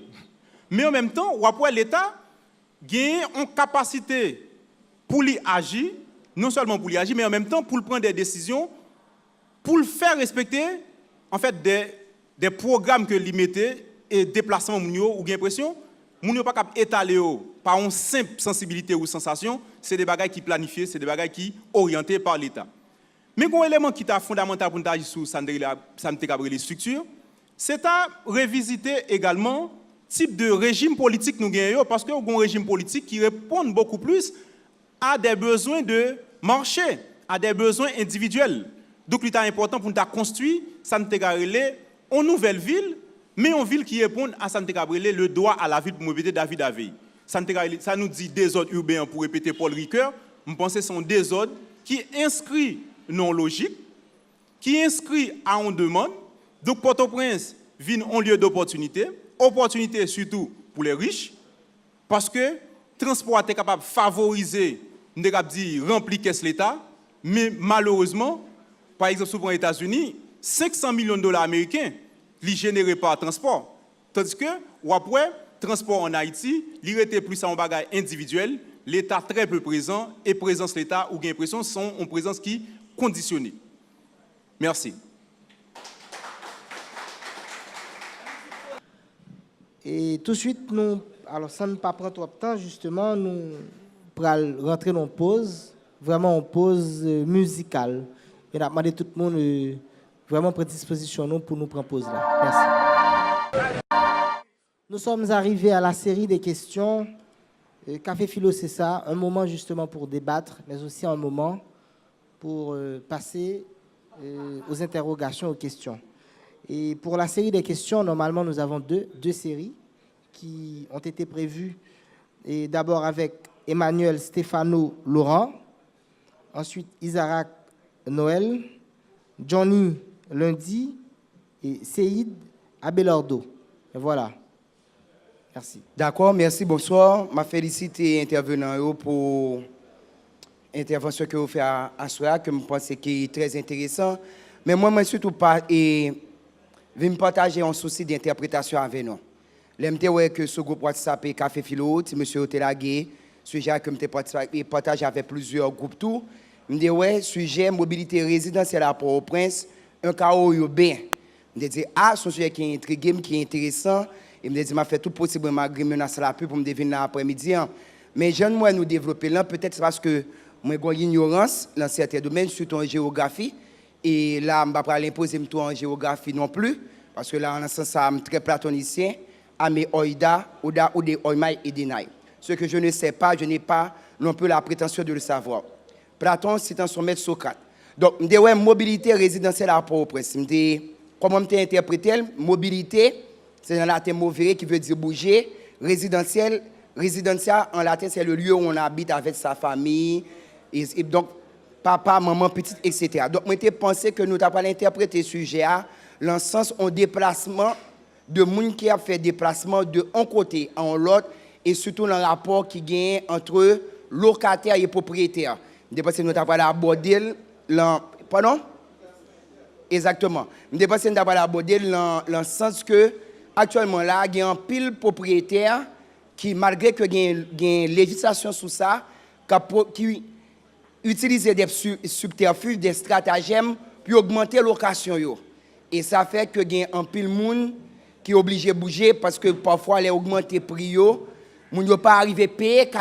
mais en même temps, après l'État gagne une capacité pour y agir, non seulement pour y agir, mais en même temps pour prendre des décisions, pour le faire respecter en fait des programmes que lui mettait et déplacement mounio ou bien impression mounio pas capable étaler par une simple sensibilité ou sensation, c'est des bagages qui planifiés, c'est des bagages qui orientés par l'État. Mais un élément qui est fondamental pour nous agir sur les structures, c'est à revisiter également type de régime politique que nous gagnons, parce que nous avons un régime politique qui répond beaucoup plus à des besoins de marché, à des besoins individuels. Donc, il est important pour nous construire une nouvelle ville, mais une ville qui répond à le droit à la ville pour mobilité David Aveille. Ça nous dit désordre urbain pour répéter Paul Ricoeur. Je pense que c'est un désordre qui inscrit non logique, qui inscrit à une demande. Donc, Port-au-Prince vient un lieu d'opportunité, opportunité surtout pour les riches, parce que le transport est capable de favoriser, remplir l'État, mais malheureusement, par exemple, souvent aux États-Unis, 500 millions de dollars américains sont générés par le transport. Tandis que, après, le transport en Haïti, il était plus en bagage individuel, l'État très peu présent, et présence de l'État, ou bien l'impression, sont une présence qui est conditionnée. Merci. Et tout de suite, nous, alors ça ne pas prendre trop de temps, justement, nous allons rentrer dans une pause, vraiment une pause musicale. Et on a demandé tout le monde vraiment prédisposition pour nous prendre pause là. Merci. Nous sommes arrivés à la série des questions. Café Philo, c'est ça, un moment justement pour débattre, mais aussi un moment pour passer aux interrogations, aux questions. Et pour la série des questions, normalement, nous avons deux séries qui ont été prévues. Et d'abord avec Emmanuel Stéphano Laurent, ensuite Isaac Noël, Johnny lundi et Seïd Abelordo. Et voilà. Merci. D'accord, merci, bonsoir. Je félicite les intervenants pour l'intervention que vous faites à soir, que je pense qui est très intéressant. Mais moi, je surtout pas et vais me partager un souci d'interprétation avec nous. J'aime que ce groupe WhatsApp et Café Philo, M. Otelagué, sujet que je partage avec plusieurs groupes tout. Je me dis, ouais, sujet mobilité résidentielle à Port-au-Prince, un chaos urbain. Je me dis, ce sujet qui est intrigué, qui est intéressant. Et me dit, m'a fait tout possible, m'a grimé dans la pub pour me devenir l'après-midi. Mais j'aime moi nous développer là, peut-être parce que moi j'ai une ignorance dans certains domaines, surtout en géographie. Et là, je ne vais pas l'imposer tout en géographie non plus, parce que là, en ce sens, je suis très platonicien, Ame Oida, Oda, Ode, Oimai et Denai. Ce que je ne sais pas, je n'ai pas non plus la prétention de le savoir. Platon, c'est un son maître Socrate. Donc, je dis, ouais, mobilité résidentielle à Port-au-Prince. Comment je interprété mobilité? C'est en latin mauvais qui veut dire bouger. Résidentiel en latin, c'est le lieu où on habite avec sa famille. Et donc, papa, maman, petite, etc. Donc, moi, j'ai pensé que nous n'avons pas interprété ce sujet dans le sens en déplacement de gens qui a fait déplacement de un côté à l'autre et surtout dans le rapport qui gagne entre locataire et propriétaire. Parce que nous n'avons pas abordé pardon? Exactement. Nous n'avons pas abordé dans le sens que actuellement, là, il y a un pile propriétaire qui, malgré que y a une législation sur ça, qui utilise des subterfuges, des stratagèmes pour augmenter la location. Et ça fait que y a un pile monde qui est obligé de bouger parce que parfois, les augmenter le prix, ils ne pas arrivé à payer.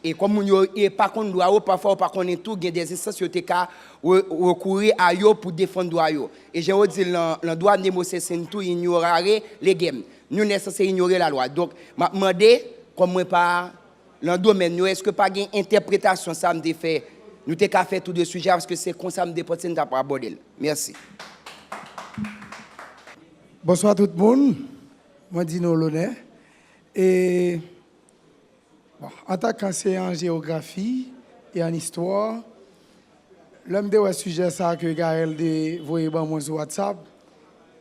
Et comme ils ne pas contre droit, parfois, pas connaît tout, il y a des instances qui ont recourir à eux pour défendre droit. Et j'ai dit, le droit de négocier, tout ignorer les games. Nous sommes censés ignorer la loi. Donc, je me demande, comme moi, pas dans le domaine, est-ce que pas une interprétation, ça me fait, nous avons fait tout de sujet parce que c'est comme ça, me dépose, nous pas aborder. Merci. Bonsoir tout le monde. Moi, Dino Launay. Et en tant qu'enseignant en géographie et en histoire, l'homme de sujet ça que Gaël de voyé ban moi sur WhatsApp,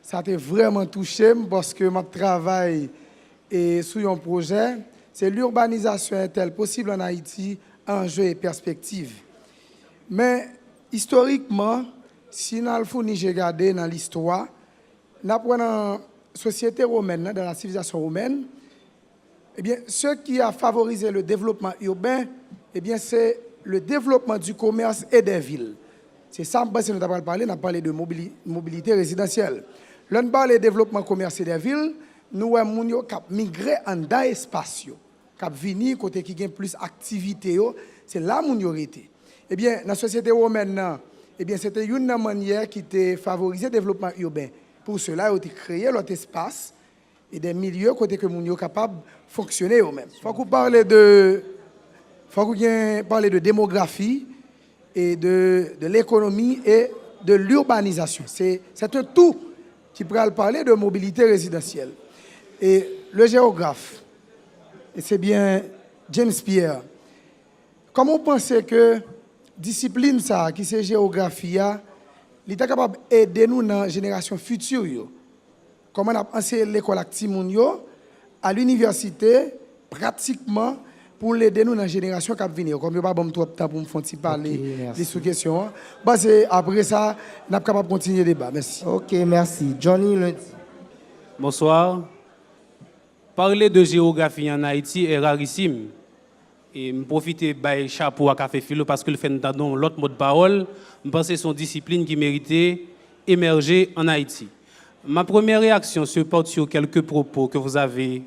ça t'a vraiment touché parce que mon travail est sur un projet, c'est l'urbanisation est-elle possible en Haïti, enjeux et perspectives. Mais historiquement, si nous avons regardé dans l'histoire, nous prenons dans la société romaine, dans la civilisation romaine, eh bien, ce qui a favorisé le développement urbain, eh bien, c'est le développement du commerce et des villes. C'est ça que nous avons parlé, nous avons parlé de mobilité résidentielle. L'on parle de développement commerce et des villes, nous avons migré en dans l'espace, qui venu côté qui a plus d'activité, c'est là où nous été. Eh bien, dans la société romaine, eh bien, c'était une manière qui a favorisé le développement urbain. Pour cela, il a créé l'autre espace et des milieux côté que nous sommes capables de fonctionner eux-mêmes. Il faut qu'on parle de démographie et de l'économie et de l'urbanisation. C'est un tout qui pourrait parler de mobilité résidentielle. Et le géographe, et c'est bien James Pierre, comment vous pensez que discipline ça, qui c'est géographie, il est capable d'aider nous dans la génération future? Comment on a enseigné l'école à Timounio, à l'université, pratiquement, pour l'aider nous dans la génération qui va venir. Comme je n'ai pas trop de temps pour me faire parler des sous-questions. Après ça, on est capable de continuer le débat. Merci. Ok, merci. Johnny Lundi. Bonsoir. Parler de géographie en Haïti est rarissime. Et je profite de chapeau à Café Philo parce que le fait d'entendre l'autre mot de parole, je pense que c'est une discipline qui méritait émerger en Haïti. Ma première réaction se porte sur quelques propos que vous avez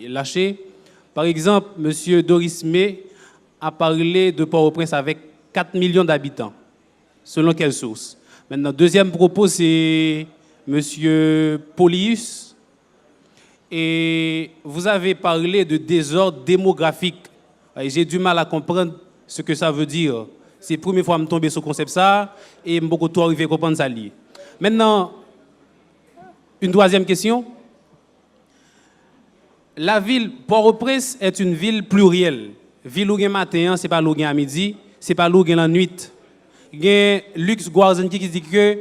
lâchés. Par exemple, M. Doris May a parlé de Port-au-Prince avec 4 millions d'habitants. Selon quelle source? Maintenant, deuxième propos, c'est M. Polius. Et vous avez parlé de désordre démographique. J'ai du mal à comprendre ce que ça veut dire. C'est la première fois que je tombe sur ce concept ça et je beaucoup trop arrivé à comprendre ça. Maintenant, une troisième question. La ville Port-au-Prince est une ville plurielle. Ville où il y a matin, ce n'est pas où il y a midi, ce n'est pas où il y a la nuit. Il y a Lux Guarzen qui dit que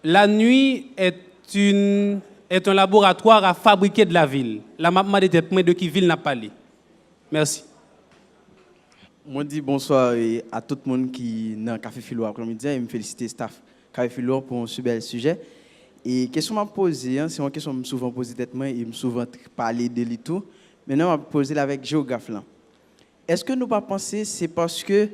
la nuit est un laboratoire à fabriquer de la ville. La map de qui ville n'a pas parlé. Merci. Moi dis bonsoir à tout le monde qui est dans Café Philo après-midi et me féliciter staff Café Philo pour un super bel sujet. Et question m'a posée, c'est une question que je me souvent posée tellement et me souvent parler de tout. Maintenant, je vais poser avec géographe là. Est-ce que nous pas penser c'est parce que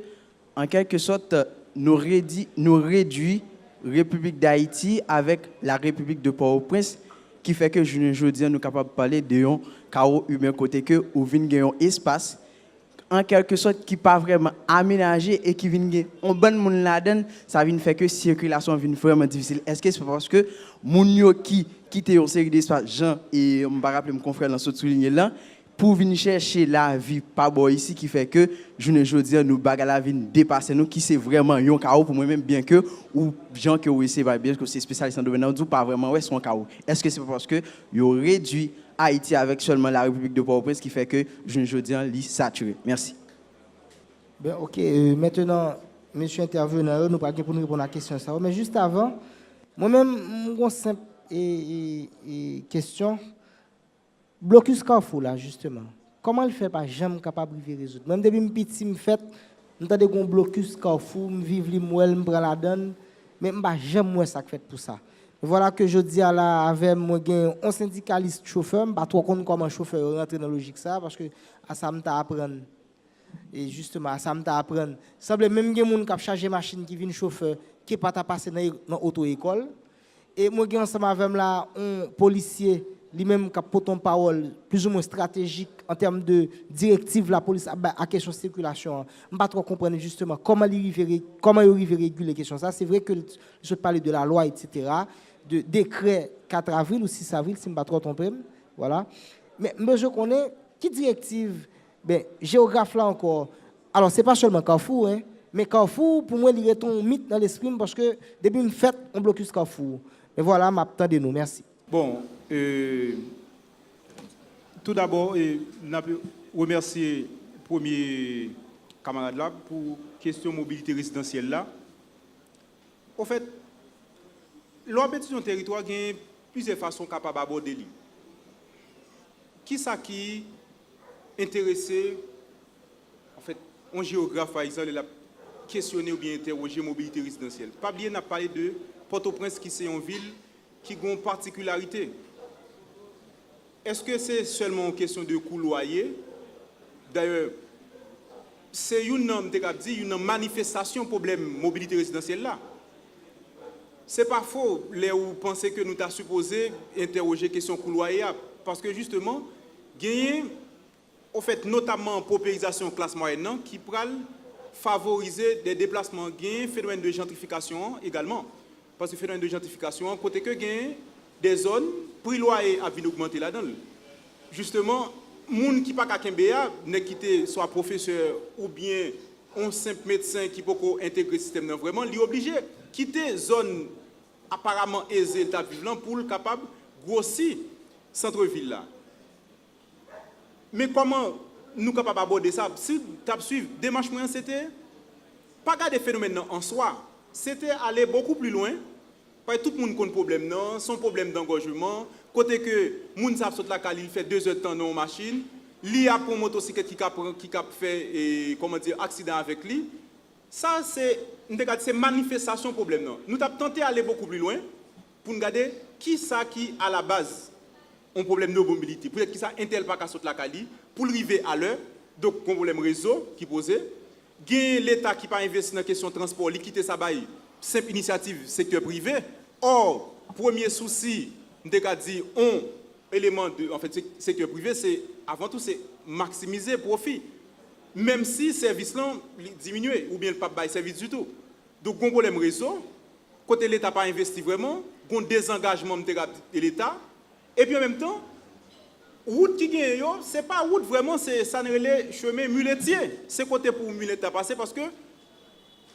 en quelque sorte nous réduit République d'Haïti avec la République de Port-au-Prince qui fait que je ne dis nous sommes capables de parler de un chaos humain côté que ou vinn un espace en quelque sorte qui pas vraiment aménagé et qui vient on bon monde là-dedans ça vient faire que circulation vient vraiment difficile. Est-ce que c'est parce que moun yo qui quitte une série d'espace Jean et on va rappeler mon confrère dans ce souligner là pour venir chercher la vie pas bon ici qui fait que je ne dis nous bagarre la vie dépasser nous qui c'est vraiment un chaos pour moi même bien que ou gens que oui c'est bien que c'est spécialiste en domaine ou pas vraiment ouais c'est un chaos. Est-ce que c'est parce que yo réduit Haïti avec seulement la République de Port-au-Prince qui fait que je ne dis li saturé. Merci. Ben, ok, maintenant, monsieur intervenant, nous pas pour nous répondre à la question ça, mais juste avant, moi-même, une simple question. Blocus Carrefour là justement. Comment le fait pas jamais capable de résoudre. Même depuis mon petit me fait, nous avons des blocus Carrefour, me vivre li moi, me prend la donne, mais me pas jamais moi ça fait pour ça. Voilà que je dis à la avec moi un syndicaliste chauffeur, pas trop connait comment chauffeur rentrer dans logique ça parce que à ça me t'a apprendre. Et justement à ça me t'a apprendre. Semble même gen moun qui charger machine qui vient chauffeur qui pas ta passer dans auto école et moi gen ensemble avec là un policier lui-même qui a porté une parole plus ou moins stratégique en termes de directive la police à question de circulation. Je ne pas trop comprendre justement comment il arrive à réguler la question. Ça, c'est vrai que je parle de la loi, etc., de décret 4 avril ou 6 avril, si je ne pas trop tromper. Voilà. Mais je connais, qui directive, ben, géographe là encore, alors ce n'est pas seulement Carrefour, hein, mais Carrefour, pour moi, il est un mythe dans l'esprit parce que depuis une fête, on blocus Carrefour. Mais voilà, m'attends de nous. Merci. Bon, tout d'abord, je remercier le premier camarade là pour la question mobilité résidentielle là. au fait, l'organisation territoire a plusieurs façons capables d'aborder. Qui ça qui intéressé, en fait, un géographe par exemple, il a questionné ou bien interrogé mobilité résidentielle. Pas bien, on a parlé de Port-au-Prince qui c'est une ville qui a une particularité. Est-ce que c'est seulement une question de coût loyer? D'ailleurs, c'est une manifestation problème mobilité résidentielle là. C'est pas faux, les où pensez que nous avons supposé interroger question coût loyer parce que justement, gagner au fait notamment paupérisation classe moyenne qui pourrait favoriser des déplacements gain phénomène de gentrification également parce que phénomène de gentrification côté que gain des zones prix loyer a bien augmenter là-dedans. Justement, moun qui pas ka kembea n'est quitté soit professeur ou bien un simple médecin qui peut intégrer le système vraiment, li obligé quitter zone apparemment aisée ta vivant pour capable grossir centre-ville là. Mais comment nous capables aborder ça? Si tu suivre démarche moyen c'était pas garder phénomène en soi, c'était aller beaucoup plus loin. Parce que tout le monde a un problème non, son problème d'engorgement, côté que moun sa saute la cali, il fait 2 heures de temps dans une machine, li a pour motocyclette qui a fait comment dire accident avec lui. Ça c'est manifestation problème non. Nous avons tenté d'aller beaucoup plus loin pour regarder qui ça qui à la base un problème de mobilité. Peut-être qui ça intel pas qu'à saute la cali pour arriver à l'heure. Donc un problème réseau qui posait. Gain l'État qui pas investi dans la question de transport, li quitter sa bail, simple initiative secteur privé. Or, premier souci, on dit un élément de en fait secteur privé, c'est avant tout c'est maximiser le profit. Même si le service là diminue ou bien le pas bail service du tout. Donc un problème réseau, côté l'État pas investi vraiment, un désengagement de l'État et puis en même temps route qui gagne yo, c'est pas route vraiment, c'est ça ne chemin muletier. C'est côté pour muletier passer parce que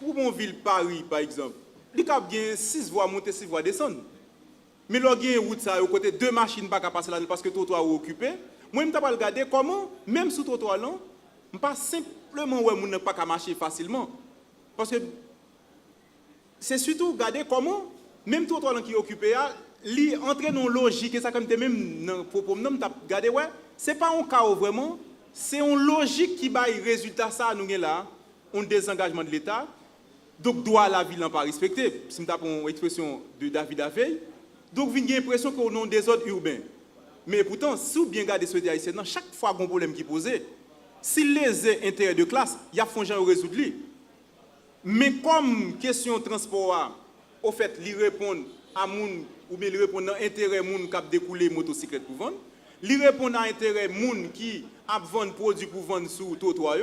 pour mon ville Paris par exemple, il y a 6 voies monter, 6 voies descendre. Mais là il y a une route ça au côté 2 machines pas passer là parce que le trottoir est occupé. Moi je vais regarder comment même sous trottoir là, pas simplement ouais moun pas marcher facilement. Parce que c'est surtout regarder comment même trottoir là qui est occupé li entrer dans logique et ça comme même dans propos nom t'a regardé ouais c'est pas un chaos vraiment c'est une logique qui bail résultat ça nous là un désengagement de l'État donc doit la ville en pas respecter si m'ta une expression de David Aveil donc vient l'impression qu'on a des ordres urbains mais pourtant si vous bien garder ce haïtien dans chaque fois qu'on problème qui posé si les intérêts de classe il y a font genre résoudre lui mais comme question transport au fait lui répondre à moun ou bien lui répondre à intérêt moun qui a découlé motocyclette pour vendre, lui répondre à intérêt moun qui a vendre produit pour vendre sous trottoir.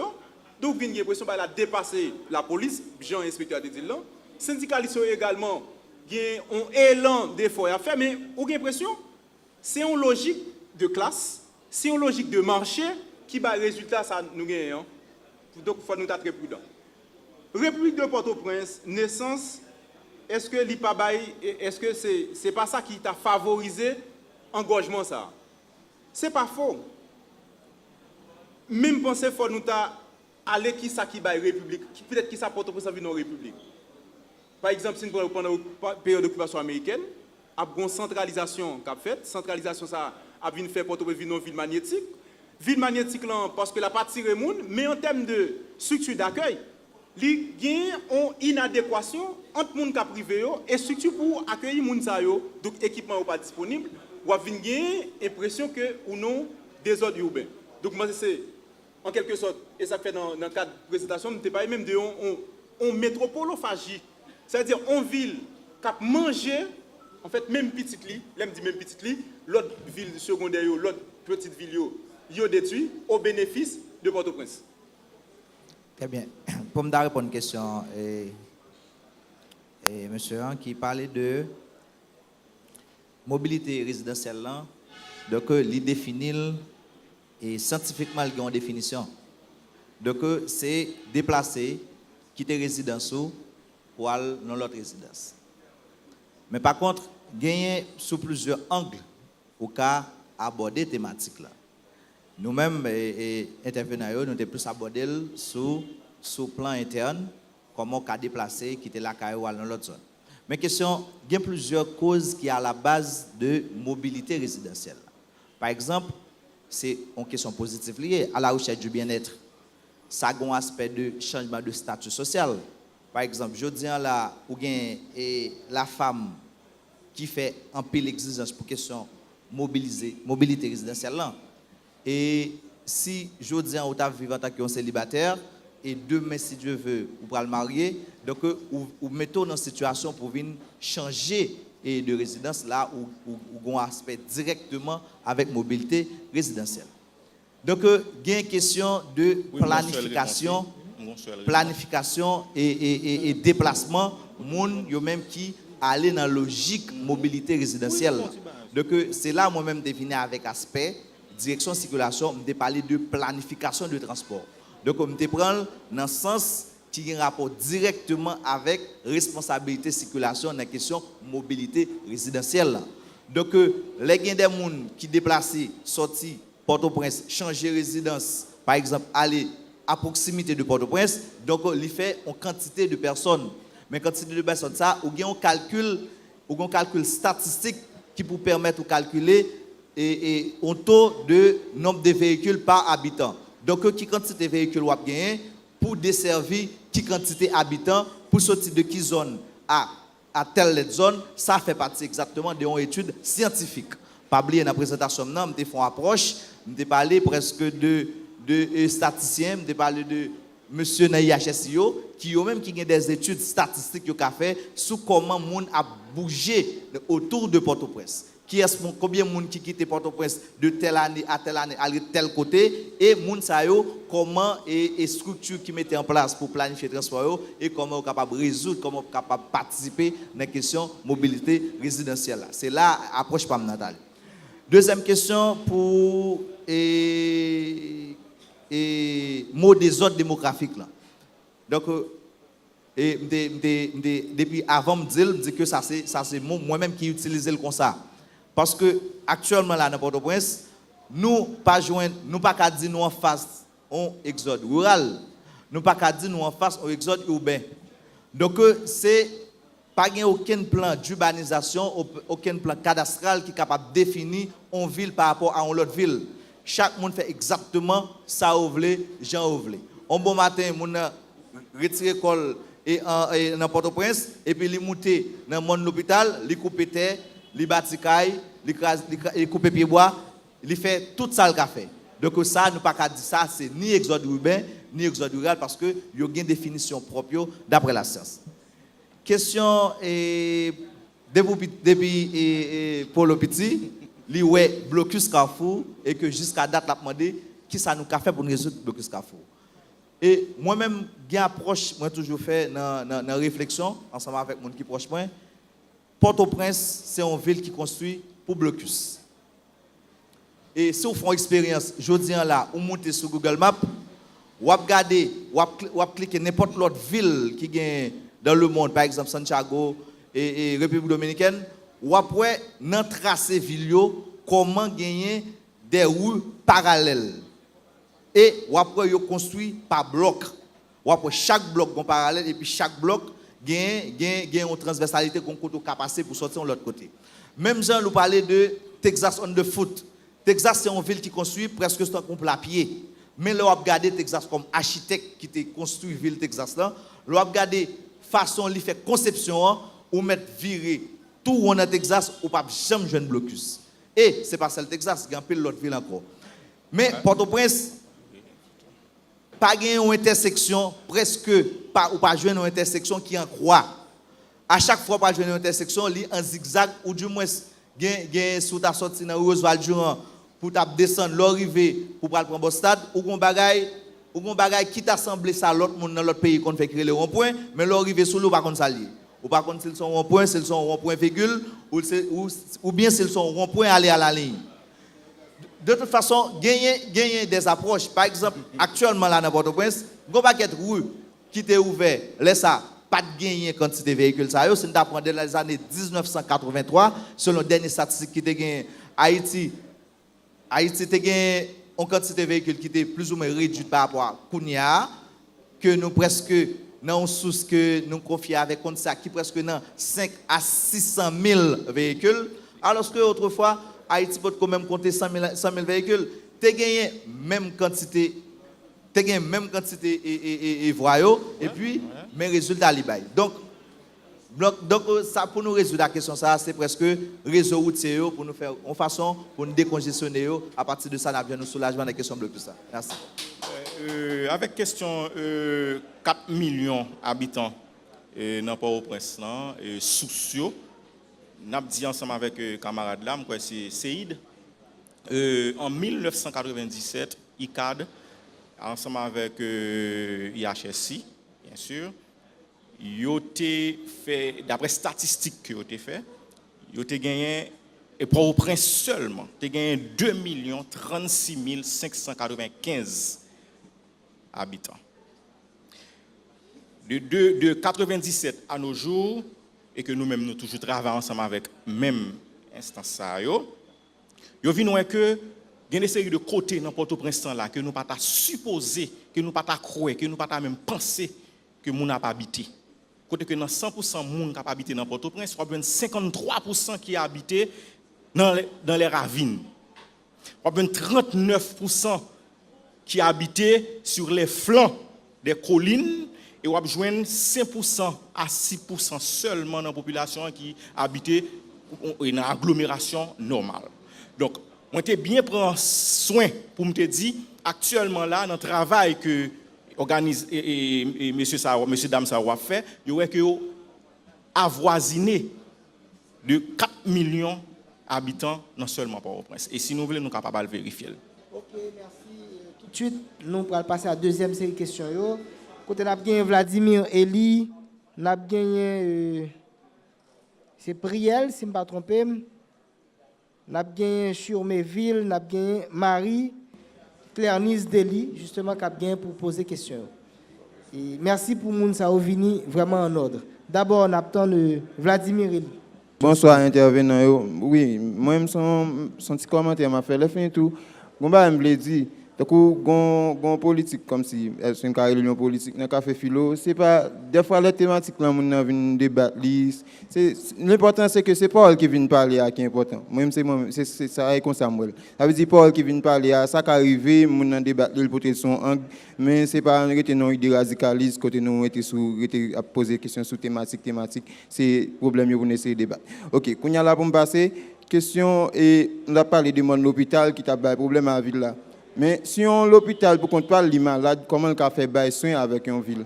Donc il y a l'impression qu'elle a dépassé la police, Jean inspecteur de dit là. Syndicalistes également, il y a un élan d'effort à faire mais vous avez l'impression c'est une logique de classe, c'est une logique de marché qui va résultat ça nous gagnons. Donc il faut nous être très prudents. République de Port-au-Prince, naissance. Est-ce que est-ce que c'est pas ça qui t'a favorisé engagement ça? C'est pas faux. Même penser faut nous ta aller qui ça qui bail république, peut-être qui ça porte pour ça vient en république. Par exemple, si nous pendant la période d'occupation américaine, a une centralisation qu'a fait, centralisation ça a vinn faire Port-au-Prince une ville magnétique. Ville magnétique là parce que la partie remonte, mais en termes de structure d'accueil, il y a une inadéquation entre les gens privés et structure pour accueillir les gens. Donc, l'équipement n'est pas disponible. Ou avez l'impression que nous avons des ordres urbains. Donc, moi, c'est en quelque sorte, et ça fait dans le cadre de présentation, nous pas même de on métropolophagie. C'est-à-dire, on ville qui a mangé, en fait, même petite lit, l'aime dit même petite lit, l'autre ville secondaire, l'autre petite ville, yo détruit au bénéfice de Port-au-Prince. Très bien. Pour me répondre à une question, monsieur qui parlait de mobilité résidentielle, donc il définit et scientifiquement il y a une définition. Donc c'est déplacer, quitter résidence pour aller dans l'autre résidence. Mais par contre, gagner sous plusieurs angles au cas aborder thématique là. Nous-mêmes, intervenants, nous avons plus abordé sur le plan interne, comment on a déplacé, quitter la caille ou dans l'autre zone. Mais question, il y a plusieurs causes qui sont à la base de mobilité résidentielle. Par exemple, c'est une question positive liée à la recherche du bien-être. Ça a un aspect de changement de statut social. Par exemple, je dis là, où la femme qui fait un peu l'exigence pour question mobilité résidentielle là. Et si je dis on t'a vivre en tant que célibataire et demain si Dieu veut ou pour le marier, donc ou mettons dans une situation pour venir changer de résidence là où un aspect directement avec mobilité résidentielle. Donc il y a une question de planification et déplacement moun yo même qui aller dans la logique mobilité résidentielle. Donc c'est là moi-même défini avec aspect direction circulation, me parler de planification de transport. Donc on me prend dans le sens qui a un rapport directement avec responsabilité circulation dans la question mobilité résidentielle. Donc les gens des gens qui déplacent sortir Port-au-Prince, changer résidence, par exemple aller à proximité de Port-au-Prince, donc il fait une quantité de personnes. Mais quantité de personnes ça, ou un calcul statistique qui peut permettre de calculer un taux de nombre de véhicules par habitant. Donc, qui quantité de véhicules vous avez pour desservir qui quantité d'habitants pour sortir de qui zone à telle zone, ça fait partie exactement d'une étude scientifique. Pas oublier dans la présentation, je me fais une approche, je parlé presque de statisticiens, je parlé de monsieur dans IHSIO qui ont même qui ont des études statistiques qui ont fait sur comment monde a bougé autour de Port-au-Prince. Combien de monde qui quitte Port-au-Prince de telle année à tel côté et monde ça yo comment et structure qui mettent en place pour planifier le transport et comment on est capable de résoudre, comment on est capable de participer dans la question mobilité résidentielle. C'est là approche par Nathalie. Deuxième question pour mot des ordres démographiques là. Donc depuis avant me dire que ça c'est moi-même qui utilise le comme ça. Parce que actuellement là dans Port-au-Prince, nous pas qu'à dire nous en face un exode rural, nous pas qu'à dire nous en face un exode urbain. Donc c'est pas aucun plan d'urbanisation, aucun plan cadastral qui est capable de définir une ville par rapport à une autre ville. Chaque monde fait exactement ça où veut, Jean où veut. Un bon matin, mon retire l'école et dans Port-au-Prince et puis il monte dans mon hôpital, il coupe terre, il bâtit caille, il coupe pied bois, il fait tout ça le café. Donc ça nous pas qu'à dire ça c'est ni exode urbain ni exode rural parce que il y a une définition propre d'après la science. Question depuis Polo Petit, li ouais blocus Carrefour et que jusqu'à date l'a demandé qui ça nous a fait pour nous résoudre blocus Carrefour. Et moi-même j'ai approche moi toujours fait dans réflexion ensemble avec monde qui proche moi. Port-au-Prince c'est une ville qui construit pour blocus. Et si vous faites une expérience, je dis là, vous montez sur Google Maps, vous regardez, vous cliquez n'importe l'autre ville qui gagne dans le monde, par exemple Santiago et République Dominicaine, ou après, dans le tracé ville, comment gagner des rues parallèles. Et ou après, vous construit par bloc. Ou après, chaque bloc est parallèle et puis chaque bloc gagne une transversalité qu'on peut passer pour sortir de l'autre côté. Même gens nous parlait de Texas on the foot. Texas, c'est une ville qui construit presque un complet à pied. Mais là, on a regardé Texas comme architecte qui a construit la ville Texas. Là, on a regardé façon de faire conception ou mettre virer tout où on a Texas ou pas jamais jeune blocus. Et c'est pas ça le Texas, il y a un peu l'autre ville encore. Mais Port-au-Prince, pas une intersection, presque pas, ou pas jouer une intersection qui en croix. À chaque fois, pas jouer une intersection, il en zigzag ou du moins, gen sous ta sortie dans Roosevelt Durand pour ta descendre l'arrivée pour prendre bon stade ou gon bagay qui t'a semblé ça l'autre monde dans l'autre pays qu'on fait créer le rond-point mais l'arrivée sous l'eau pas contre ça lié ou pas contre s'ils sont rond-point s'ils sont rond-point virgule ou bien s'ils sont rond-point aller à la ligne. De toute façon gagner des approches par exemple actuellement là dans Port-au-Prince gon paquet rue qui était ouvert laisse ça pas de gagner quantité de véhicules ça yo c'est d'aprendre dans les années 1983 selon dernière statistique qui était gagné Haïti était gagné en quantité de véhicules qui était plus ou moins réduite par rapport à Kounia que nous presque dans une source que nous confions avec compte ça qui presque dans 5 à 600 000 véhicules, alors que autrefois, Haïti peut quand même compter 100 000 véhicules. Tu as gagné même quantité et voyaux, et puis, mes résultats li bay. Donc, ça, pour nous résoudre la question, ça, c'est presque réseau routier pour nous faire en façon pour nous décongestionner. À partir de ça, nous avons nous soulagement dans la question de tout ça. Merci. Avec question 4 millions d'habitants dans Port-au-Prince, sociaux, nous avons dit ensemble avec camarade là, c'est Seyd. En 1997, ICAD, ensemble avec IHSI, bien sûr, fait, d'après statistiques que vous avez fait, vous avez gagné, et Port-au-Prince seulement, vous avez gagné 2 36 595 habitants. De 97 à nos jours, et que nous-mêmes nous toujours travaillons ensemble avec même instance, vous voyez que il y a une série de côtés dans Port-au-Prince là que nous pas supposer, que nous pas croire, que nous pas même penser que nous n'a pas habité. Côté que dans 100% monde qui habité dans Port-au-Prince, il y a 53% qui habité dans les ravines. Il y a 39% qui habitait sur les flancs des collines et il y a 5% à 6% seulement dans la population qui habitait dans l'agglomération normale. Donc, moi, je bien prendre soin pour me dire, actuellement là, dans le travail que organise et monsieur Dame Sarwa fait, il y a que avoisiné de 4 millions d'habitants, non seulement Port-au-Prince. Et si nous voulons, nous sommes capables de vérifier. Ok, merci. Tout de suite, nous allons passer à la deuxième série de questions. Côté nous avons gagné Vladimir Eli, nous avons gagné c'est Priel, si je ne me pas trompé. Nous avons gagné Churméville, nous avons gagné Marie, Claire-Nice Deli, justement, qui a gagné pour poser question. Et merci pour moun sa vini vraiment en ordre. D'abord, on attend le Vladimir Eli. Bonsoir, intervenant. Oui, moi, son petit commentaire m'a fait le fin tout. Gomba me dit. Donc, gon politique comme si c'est une réunion politique dans café philo, c'est pas des fois les thématiques là on vient débattre, c'est l'important c'est que c'est Paul qui vient parler à qui est important. Moi c'est ça est comme ça moi. Ça veut dire Paul qui vient parler à ça qui arrivé mon en débattre le porter son angle, mais c'est pas arrêter non idée radicaliste côté nous était à poser questions sur thématique, c'est problème pour essayer de débattre. OK, qu'on y a là pour me passer question et on a parlé du monde l'hôpital qui t'a pas problème à la ville là. Mais si on l'hôpital pour qu'on parle des malades, comment on fait bail soin avec une ville?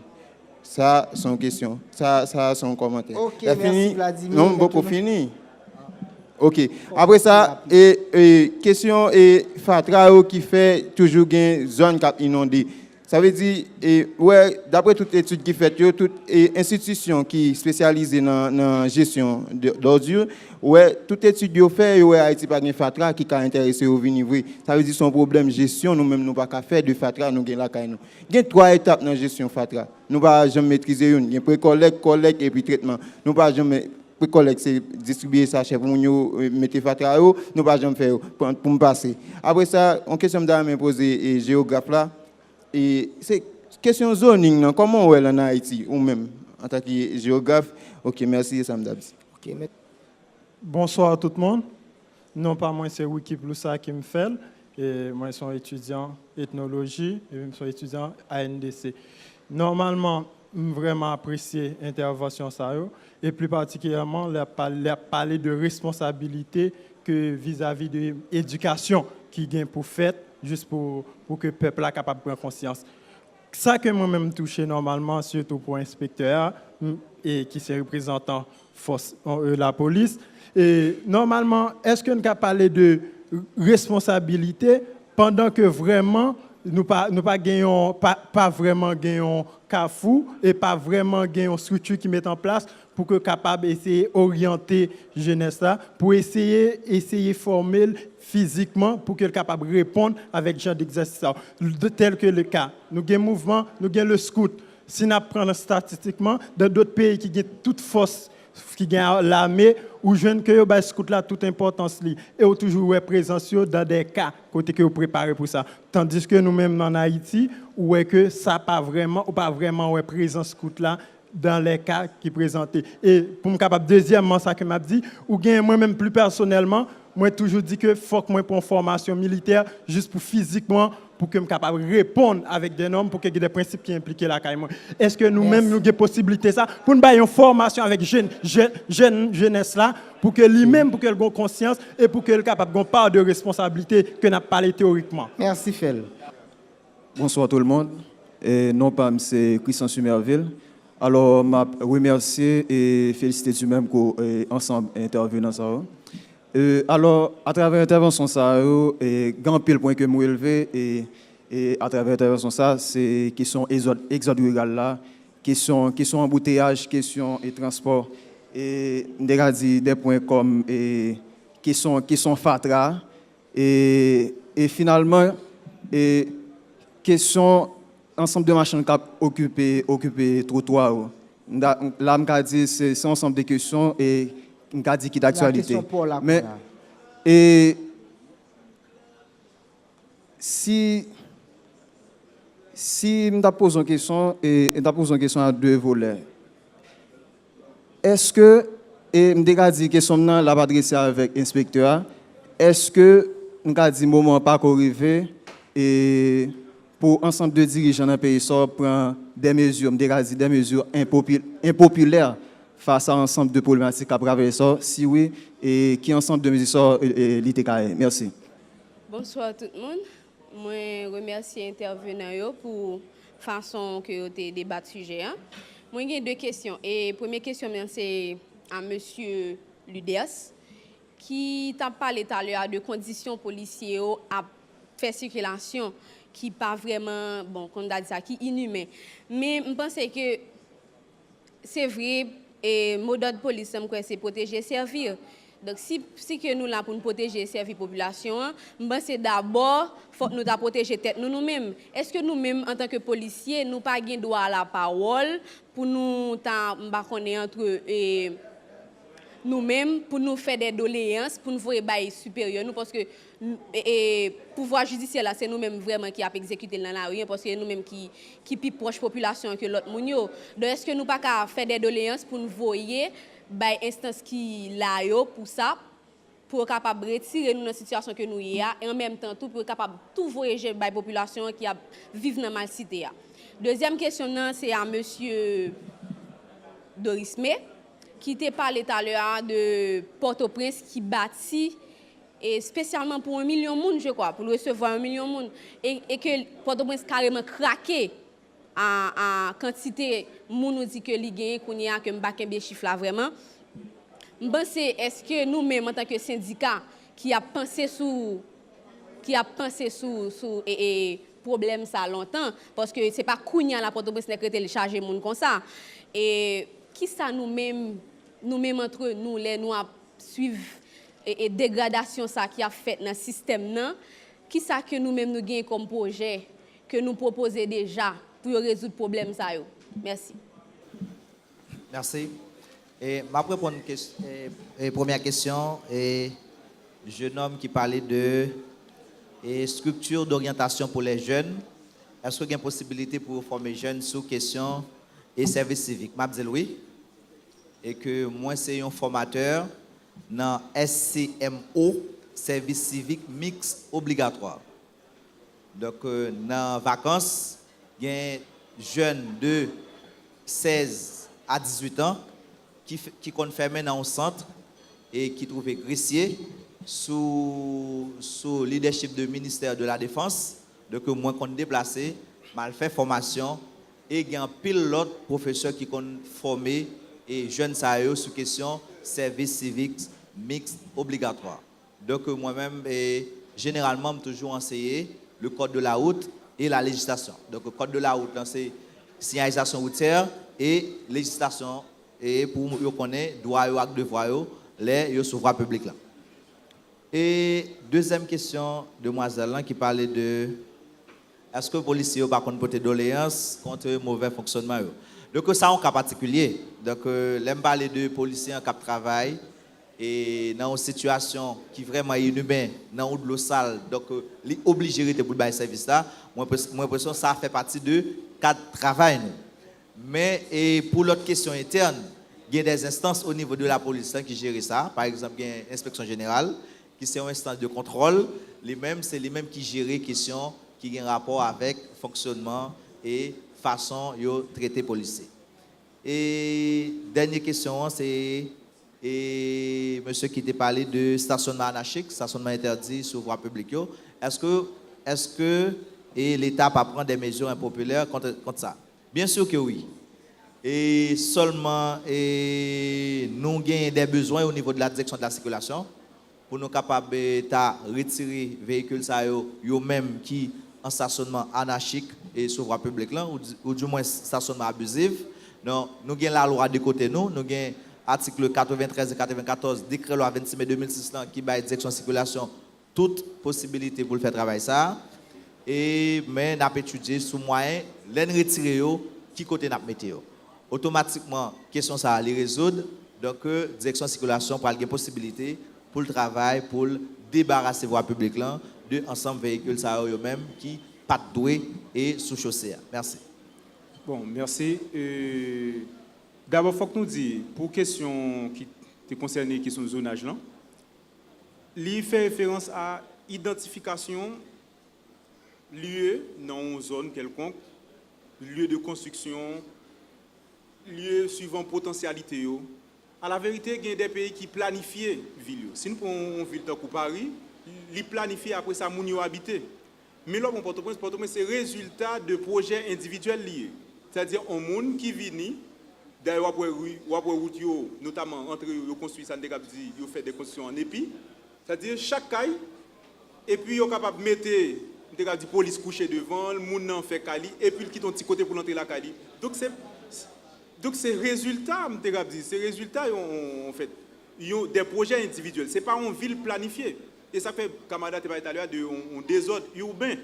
Ça, c'est une question. Ça, c'est un commentaire. Ok, merci Vladimir. Non, beaucoup fini. Ok. Après ça, question et Fatra qui fait toujours une zone qui inondée. Ça veut dire, ouais, d'après toute étude qui fait, toute institution qui est spécialisée dans la gestion d'ordures, ouais, toute étude qui fait, ouais, Haïti pas de Fatra qui a intéressé au venir. Ça veut dire son problème gestion, nous-mêmes, nous pas qu'à faire de Fatra, nous avons la caille. Il y a 3 étapes dans la gestion Fatra. Nous pas jamais maîtriser une. Il y a pré-collecte, collecte et puis traitement. Nous pas jamais pré-collecte, c'est distribuer ça chez vous, mettre Fatra, nous pas jamais faire pour me passer. Après ça, en question de poser géographe là. Et c'est question zoning, comment on est en Haïti, ou même en tant que géographe? Ok, merci, Sam Dabs. Okay, bonsoir tout le monde. Non, pas moi, c'est Wiki Ploussa qui me fait. Et moi, je suis étudiant ethnologie et je suis étudiant ANDC. Normalement, je vraiment apprécié l'intervention et plus particulièrement, parler de responsabilité que vis-à-vis de l'éducation qui vient pour faire. Juste pour que le peuple soit capable de prendre conscience. Ça que moi-même touché normalement, surtout pour l'inspecteur et qui se représentant force, la police. Et normalement, est-ce qu'on peut parler de responsabilité pendant que vraiment nous pas vraiment gagnons Carrefour et pas vraiment gagnons structure qui met en place pour que capable essayer orienter jeunesse là pour essayer former physiquement pour qu'elle soit capable de répondre avec genre d'exercice tel que le cas. Nous avons mouvement, nous avons le scout. Si nous prenons statistiquement, dans d'autres pays qui ont toute force qui gagne l'armée ou jeune que yo ba scout là toute importance li et ou toujours ouais présence dans des cas côté que vous préparez pour ça tandis que nous même en Haïti ou est que ça pas vraiment ouais présence scout là dans les cas qui présentés et pour me capable deuxièmement ça que m'a dit ou gagne moi même plus personnellement moi toujours dit que faut que moi pour une formation militaire juste pour physiquement pour que je sois capable de répondre avec des normes, pour qu'il y ait des principes qui impliquent la caille. Est-ce que nous-mêmes, nous avons des possibilités ça pour nous avoir une formation avec jeunesse là, pour que lui-même, pour qu'elle ait conscience et pour qu'elle soit capable de part de responsabilité que n'a pas parlé théoriquement. Merci, Fel. Bonsoir tout le monde. Et non pas, c'est Christian Sumerville. Alors, je remercie et féliciter du même qu'ensemble intervenants. Alors, à travers l'intervention, ça, et grand pile point que moi élevé et à travers l'intervention, ça, c'est question exode rural là, question embouteillage, question et transport et dit des points comme et question fatra et finalement et question ensemble de machines qui occupé trottoir. Là, me dit c'est ensemble de questions et on dit qui d'actualité. Mais et si me pose une question à deux volets. Est-ce que et me dit question là la adressée avec inspecteur. Est-ce que on dit moment pas arrivé et pour ensemble de dirigeants dans le pays ça prend des mesures impopulaires face à un ensemble de problématiques à travers ça, si oui, et qui ensemble de mesures l'ITKE. Merci. Bonsoir tout le monde. Moi, remercie les intervenants pour la façon que vous avez débattu le sujet. Moi, j'ai deux questions. Et première question, c'est à M. Ludes, qui t'a parlé tout à l'heure de conditions policières à faire circulation qui pas vraiment, bon, comme on a dit ça, qui inhumain. Mais je pense que c'est vrai, et le mot d'ordre police, c'est protéger et servir. Donc, si que nous là pour nous protéger et servir la population, c'est d'abord faut nous protéger tête nous-mêmes. Est-ce que nous-mêmes, en tant que policiers, nous pas gain droit à la parole pour nous entre nous-mêmes, pour nous faire des doléances, pour nous voir les supérieurs, parce que le pouvoir judiciaire, c'est nous-mêmes vraiment qui a exécuté dans la rue, parce que nous-mêmes qui plus proche population que l'autre monde. Donc, est-ce que nous pas qu'à faire des doléances pour nous voyer les instances qui là pour ça, pour capable retirer nous dans la situation que nous y a, et en même temps tout pour capable tout voyager la population qui a vivre dans mal cité. Deuxième question, c'est à monsieur Doris May, qui t'a parlé tout à l'heure de Port-au-Prince qui bâtit et spécialement pour 1 million de monde, je crois, pour recevoir 1 million de monde, et que Port-au-Prince carrément craqué en quantité de monde nous dit que li gagne qu'on y a que m'baken bien chiffre là vraiment. M'penser est-ce que nous-mêmes en tant que syndicat qui a pensé sous et problème ça longtemps parce que c'est pas kounya la Port-au-Prince le charger monde comme ça et qui ça nous-mêmes entre nous les nous a suivre et dégradation ça qui a fait dans le système nan qui ça que nous-mêmes nous gagne comme projet que nous proposer déjà pour résoudre le problème ça yo. Merci. Merci. Et ma première question est jeune homme qui parlait de structure d'orientation pour les jeunes. Est-ce qu'il y a une possibilité pour former les jeunes sous question et service civique? Je dis oui. Et que moi, c'est un formateur dans SCMO, service civique mixte obligatoire. Donc, dans les vacances, il y a des jeunes de 16 à 18 ans qui confirment dans un centre et qui trouvent greffier sous leadership du ministère de la Défense. Donc, moi, qu'on déplacé, mal fait formation et il y a un pilote professeur qui ont formé et jeunes sérieux sur question service civique mixte obligatoire. Donc, moi-même, généralement, je toujours enseigné le code de la route et la législation. Donc, le code de la route, c'est signalisation routière et législation et pour nous connaître droit et acte de voie les sur voie publique là. Et deuxième question, demoiselle qui parlait de est-ce que les policiers par contre porter doléance contre mauvais fonctionnement. Donc ça, un cas particulier. Donc, l'aime parler de policiers en cap travail et dans une situation qui est vraiment inhumaine, dans de l'eau sale, donc les obligés de pour le service là. Moi, l'impression que ça fait partie de cadre de travail. Mais et pour l'autre question interne, il y a des instances au niveau de la police qui gèrent ça. Par exemple, il y a l'inspection générale, qui c'est une instance de contrôle. C'est les mêmes qui gèrent les questions qui ont un rapport avec le fonctionnement et façon de traiter les policiers. Et dernière question, c'est monsieur qui t'a parlé de stationnement anarchique, stationnement interdit sur voie publique. Est-ce que l'État va prendre des mesures impopulaires contre ça? Bien sûr que oui. Et seulement nous avons des besoins au niveau de la direction de la circulation pour nous capables de retirer les véhicules eux-mêmes qui en stationnement anarchique et sur voie publique là, ou du moins stationnement abusif. Donc, nous avons la loi de côté nous avons article 93 et 94, décret loi 26 mai 2006 qui bat direction de circulation toute possibilité pour le faire travailler ça. Mais nous avons étudié sous moyen de retirer qui côté nous mettons. Automatiquement, question ça les résoudre. Donc, direction de circulation pour avoir possibilité pour le travail, pour débarrasser voie publique là de ensemble véhicules ça eux-mêmes qui pas doué et sous chaussée. Merci. Bon, merci. D'abord, il faut que nous disions, pour question qui te concerne la question de zonage, il fait référence à l'identification lieu dans une zone quelconque, lieu de construction, lieu suivant potentialité. À la vérité, il y a des pays qui planifient la ville. Si nous prenons une ville comme Paris, ils planifient après ça, nous habiter. Mais là, Port-au-Prince, c'est le résultat de projets individuels liés. C'est-à-dire, un monde qui vient, d'ailleurs, notamment entre les construits, ils fait des constructions en épi. C'est-à-dire, chaque caille, et puis, ils sont capables de mettre des police couchée devant, le monde fait cali, et puis, ils quittent un petit côté pour entrer la cali. Donc, c'est résultat, c'est résultat, en fait, ils ont des projets individuels. Ce n'est pas une ville planifiée. Et ça fait, camarade, tu parlé tout à l'heure, de désordre urbain.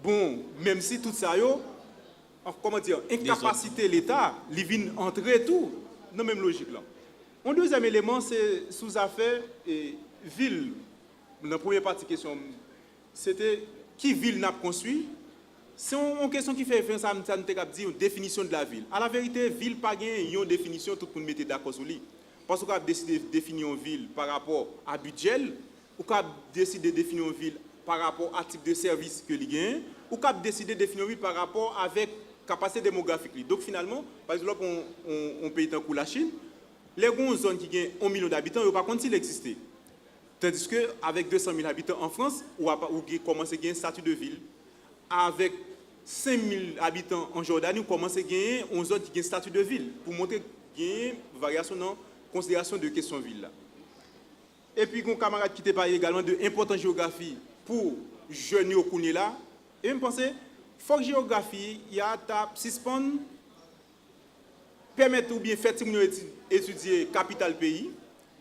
Bon, même si tout ça, comment dire, incapacité l'État, il vient entrer tout, dans la même logique là. Un deuxième élément, c'est sous affaire et ville. Dans la première partie question, c'était qui ville n'a construit. C'est une question qui fait référence à une définition de la ville. À la vérité, ville pas une définition, tout le monde mettait d'accord sur lui. Parce qu'on a décidé de définir une ville par rapport à budget, ou qu'on a décidé de définir une ville par rapport à type de service que l'il gagne, ou qu'on a décidé de définir une ville par rapport avec capacité démographique. Donc finalement, par exemple, on pays tant que la Chine, les zones qui gagnent 1 million d'habitants, ils ne pas compte s'il existait. Tandis qu'avec 200 000 habitants en France, où commence à gagner un statut de ville, avec 5 000 habitants en Jordanie, on commence à gagner une zone qui gagne un statut de ville, pour montrer qu'il y a une variation dans la considération de question ville. Là. Et puis, un camarade qui t'a parlé également de l'importante géographie pour les jeunes au Kouni là. Et je pense, faut que la géographie, il y a ta suspendre, permettre ou bien faire étudier capital pays,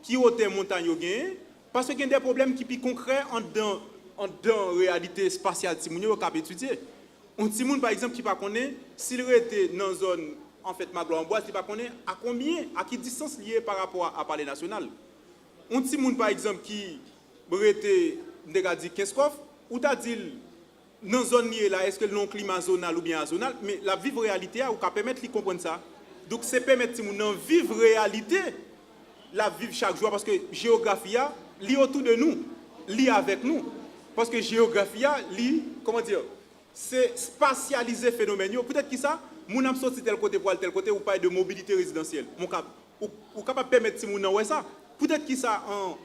qui hauteur montagne au gain, parce qu'il y a des problèmes qui sont concrets en dans réalité spatiale si vous avez étudier. Un petit monde par exemple qui pas connaît s'il était dans une zone en fait Magloire-en-Bois, il pas connaît à combien, à quelle distance liée par rapport à Palais National. Un petit monde par exemple qui était dit 15 coffres ou t'a dit dans une zone liée là, est-ce que le non climat zonal ou bien azonal, mais la vivre réalité ou qu'à permettre de comprendre ça. Donc c'est permettre de vivre réalité, la vivre chaque jour parce que géographie lie autour de nous, lie avec nous. Parce que géographie lie, comment dire, c'est spatialiser phénomène. Peut-être que ça, mon am sorti tel côté pour tel côté ou pas de mobilité résidentielle. Ou capable permettre si mon ouais ça. Peut-être que ça en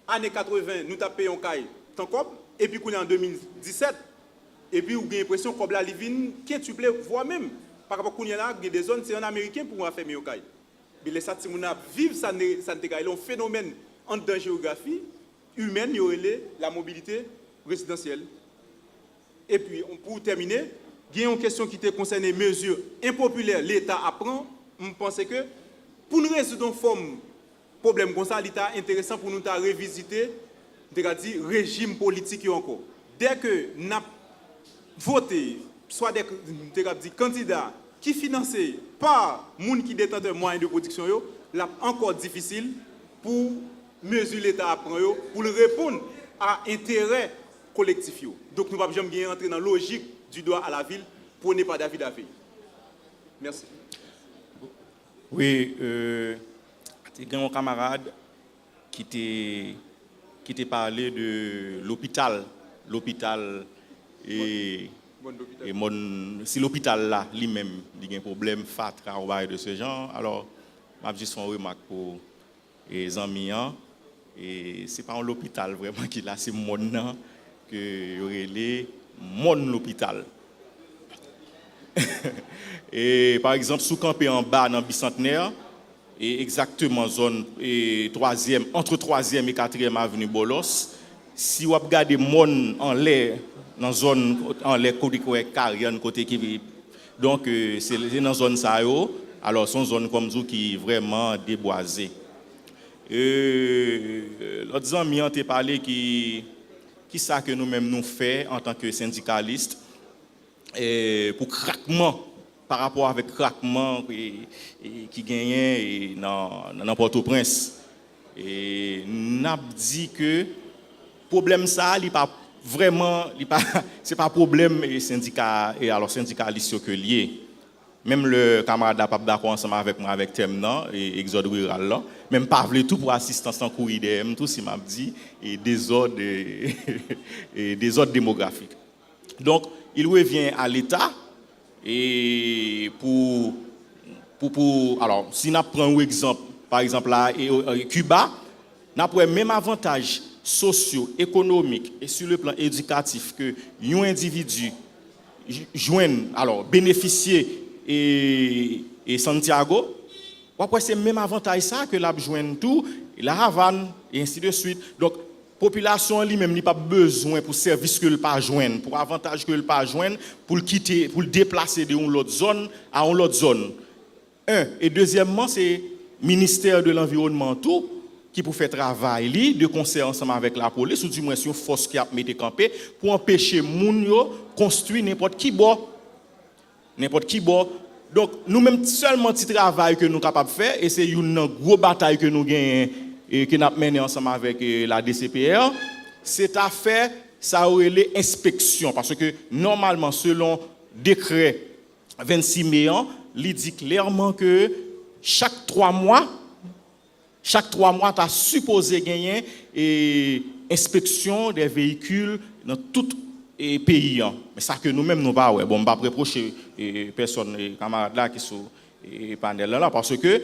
années 80 nous t'a payé un caille tant comme et puis qu'on est en 2017 et puis vous avez l'impression comme la livine quintuplé voire même par rapport qu'on y a là des zones c'est un américain pour faire mieux caille. Mais les ça si mon vivre ça ne un phénomène en dans géographie humaine, il y aurait la mobilité résidentielle. Et puis, pour terminer, il y a une question qui concerne les mesures impopulaires. L'État apprend. Je pense que pour nous résoudre une forme problème comme ça, l'État est intéressant pour nous revisiter le régime politique encore. Dès que nous avons voté, soit des candidats qui financé par les gens qui détiennent des moyens de production, là encore difficile pour mesurer l'État prend pour répondre à l'intérêt collectif. Donc nous ne pouvons jamais entrer dans la logique du droit à la ville pour ne pas David à faire. Merci. Oui, il y a un camarade qui t'a parlé de l'hôpital. L'hôpital et si l'hôpital là lui-même il y a un problème fatra ou de ce genre, alors je juste une remarque pour les amis et c'est pas l'hôpital vraiment qui là, c'est mon nom que relais mon l'hôpital. Et par exemple sous campé en bas dans bicentenaire et exactement zone troisième entre 3e et 4e avenue Bolos, si vous regardez mon en l'air dans zone en l'air côté carrière côté qui donc c'est dans zone ça yo, alors son zone comme ça qui est vraiment déboisée. L'autre ami ont parlé qui ça que nous-mêmes nous fait en tant que syndicalistes pour craquement par rapport avec craquement qui gagnait dans Port-au-Prince. Et n'a dit que problème ça il pas vraiment c'est pas problème et syndicat et alors syndicaliste que lié. Même le camarade n'a pas d'accord ensemble avec moi avec thème non et exode rural là, même pas veut tout pour assistance en courrier DM tout si m'a dit et désordre et désordre démographique. Donc il revient à l'État et pour alors si on prend un exemple par exemple là Cuba n'a pas même avantage socio-économique et sur le plan éducatif que un individu joigne alors bénéficier et Santiago, après c'est même avantage ça que la joigne tout la Havane et ainsi de suite. Donc population lui-même n'a pas besoin pour service que le pas joindre, pour avantage que le pas joindre, pour le quitter, pour le déplacer de une autre zone à une autre zone. Un et deuxièmement c'est ministère de l'environnement tout qui pour faire travail de concert ensemble avec la police ou du moins une force qui a mis campé pour empêcher moun yo construire n'importe qui bord. Donc nous même seulement petit travail que nous capable faire et c'est une grosse bataille que nous gagnons et que nous avons mené ensemble avec la DCPR, c'est à faire ça aurait les inspections parce que normalement selon décret 26 mai il dit clairement que chaque 3 mois tu as supposé gagner et inspection des véhicules dans tout pays. Mais ça que nous-mêmes nous pas ouais bon pas reprocher personne camarades là qui sont panel là parce que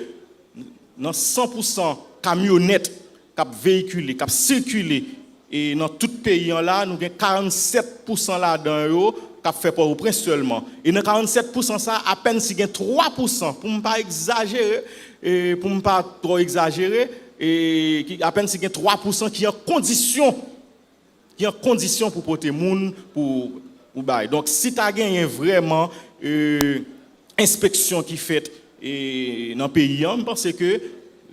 dans 100% camionnettes cap véhiculé cap circuler et dans tout pays là nous avons 47% là-dedans cap fait Port-au-Prince seulement et dans 47% ça à peine si gain 3% pour ne pas exagérer et pour ne pas trop exagérer et à peine si gain 3% qui en condition pour porter moun pour bail. Donc si tu as gagné vraiment inspection qui fait dans le pays, je pense que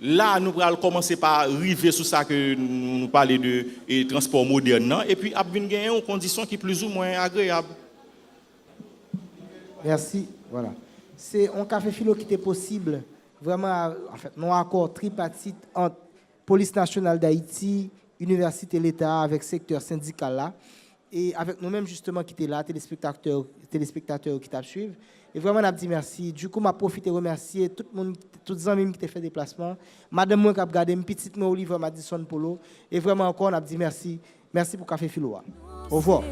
là nous allons commencer par arriver sur ça que nous parlons de transport moderne et puis après gagner une condition qui est plus ou moins agréable. Merci. Voilà. C'est un café philo qui était possible vraiment en fait non accord tripartite entre Police nationale d'Haïti, Université de l'État avec secteur syndical là et avec nous-mêmes justement qui étaient là, téléspectateurs qui t'a suivre. Et vraiment on a dit merci. Du coup, m'a profité remercier tout le monde, tous les amis qui ont fait déplacement, madame moi qui a regardé, petite moi Oliver Madison Polo et vraiment encore on a dit merci. Merci pour café philo. Au revoir.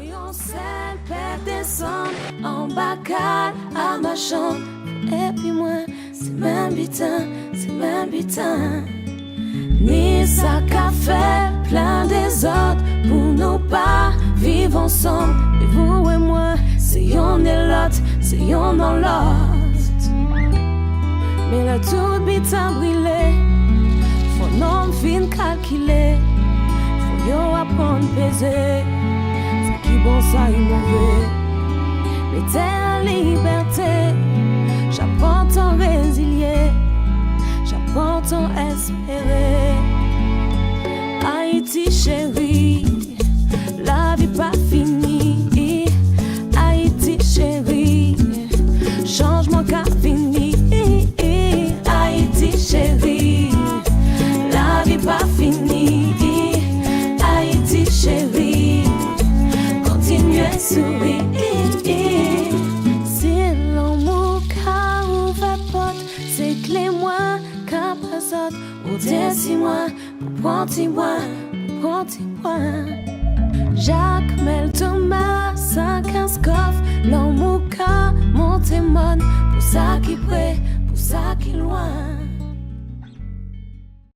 En bacal à ma chambre et puis moi c'est même butin ni ça qu'a fait plein des autres pour nous pas vivre ensemble et vous et moi c'est yon et l'autre c'est yon dans l'autre mais là tout butin brûlé faut non fin calculer faut yo apprendre peser c'est qui bon ça et mauvais mais t'es en liberté, j'apprends ton résilier, j'apprends ton espérer. Haïti chérie, la vie pas finie. Haïti chérie, changement qu'a fait sourire. Si l'amour qu'a ouvert porte, c'est clé moi qu'a présente. Ou dis-moi, prends-moi. Jacques Mel Thomas, 15 coffres, l'amour qu'a monté mon, pour ça qui près, pour ça qui loin.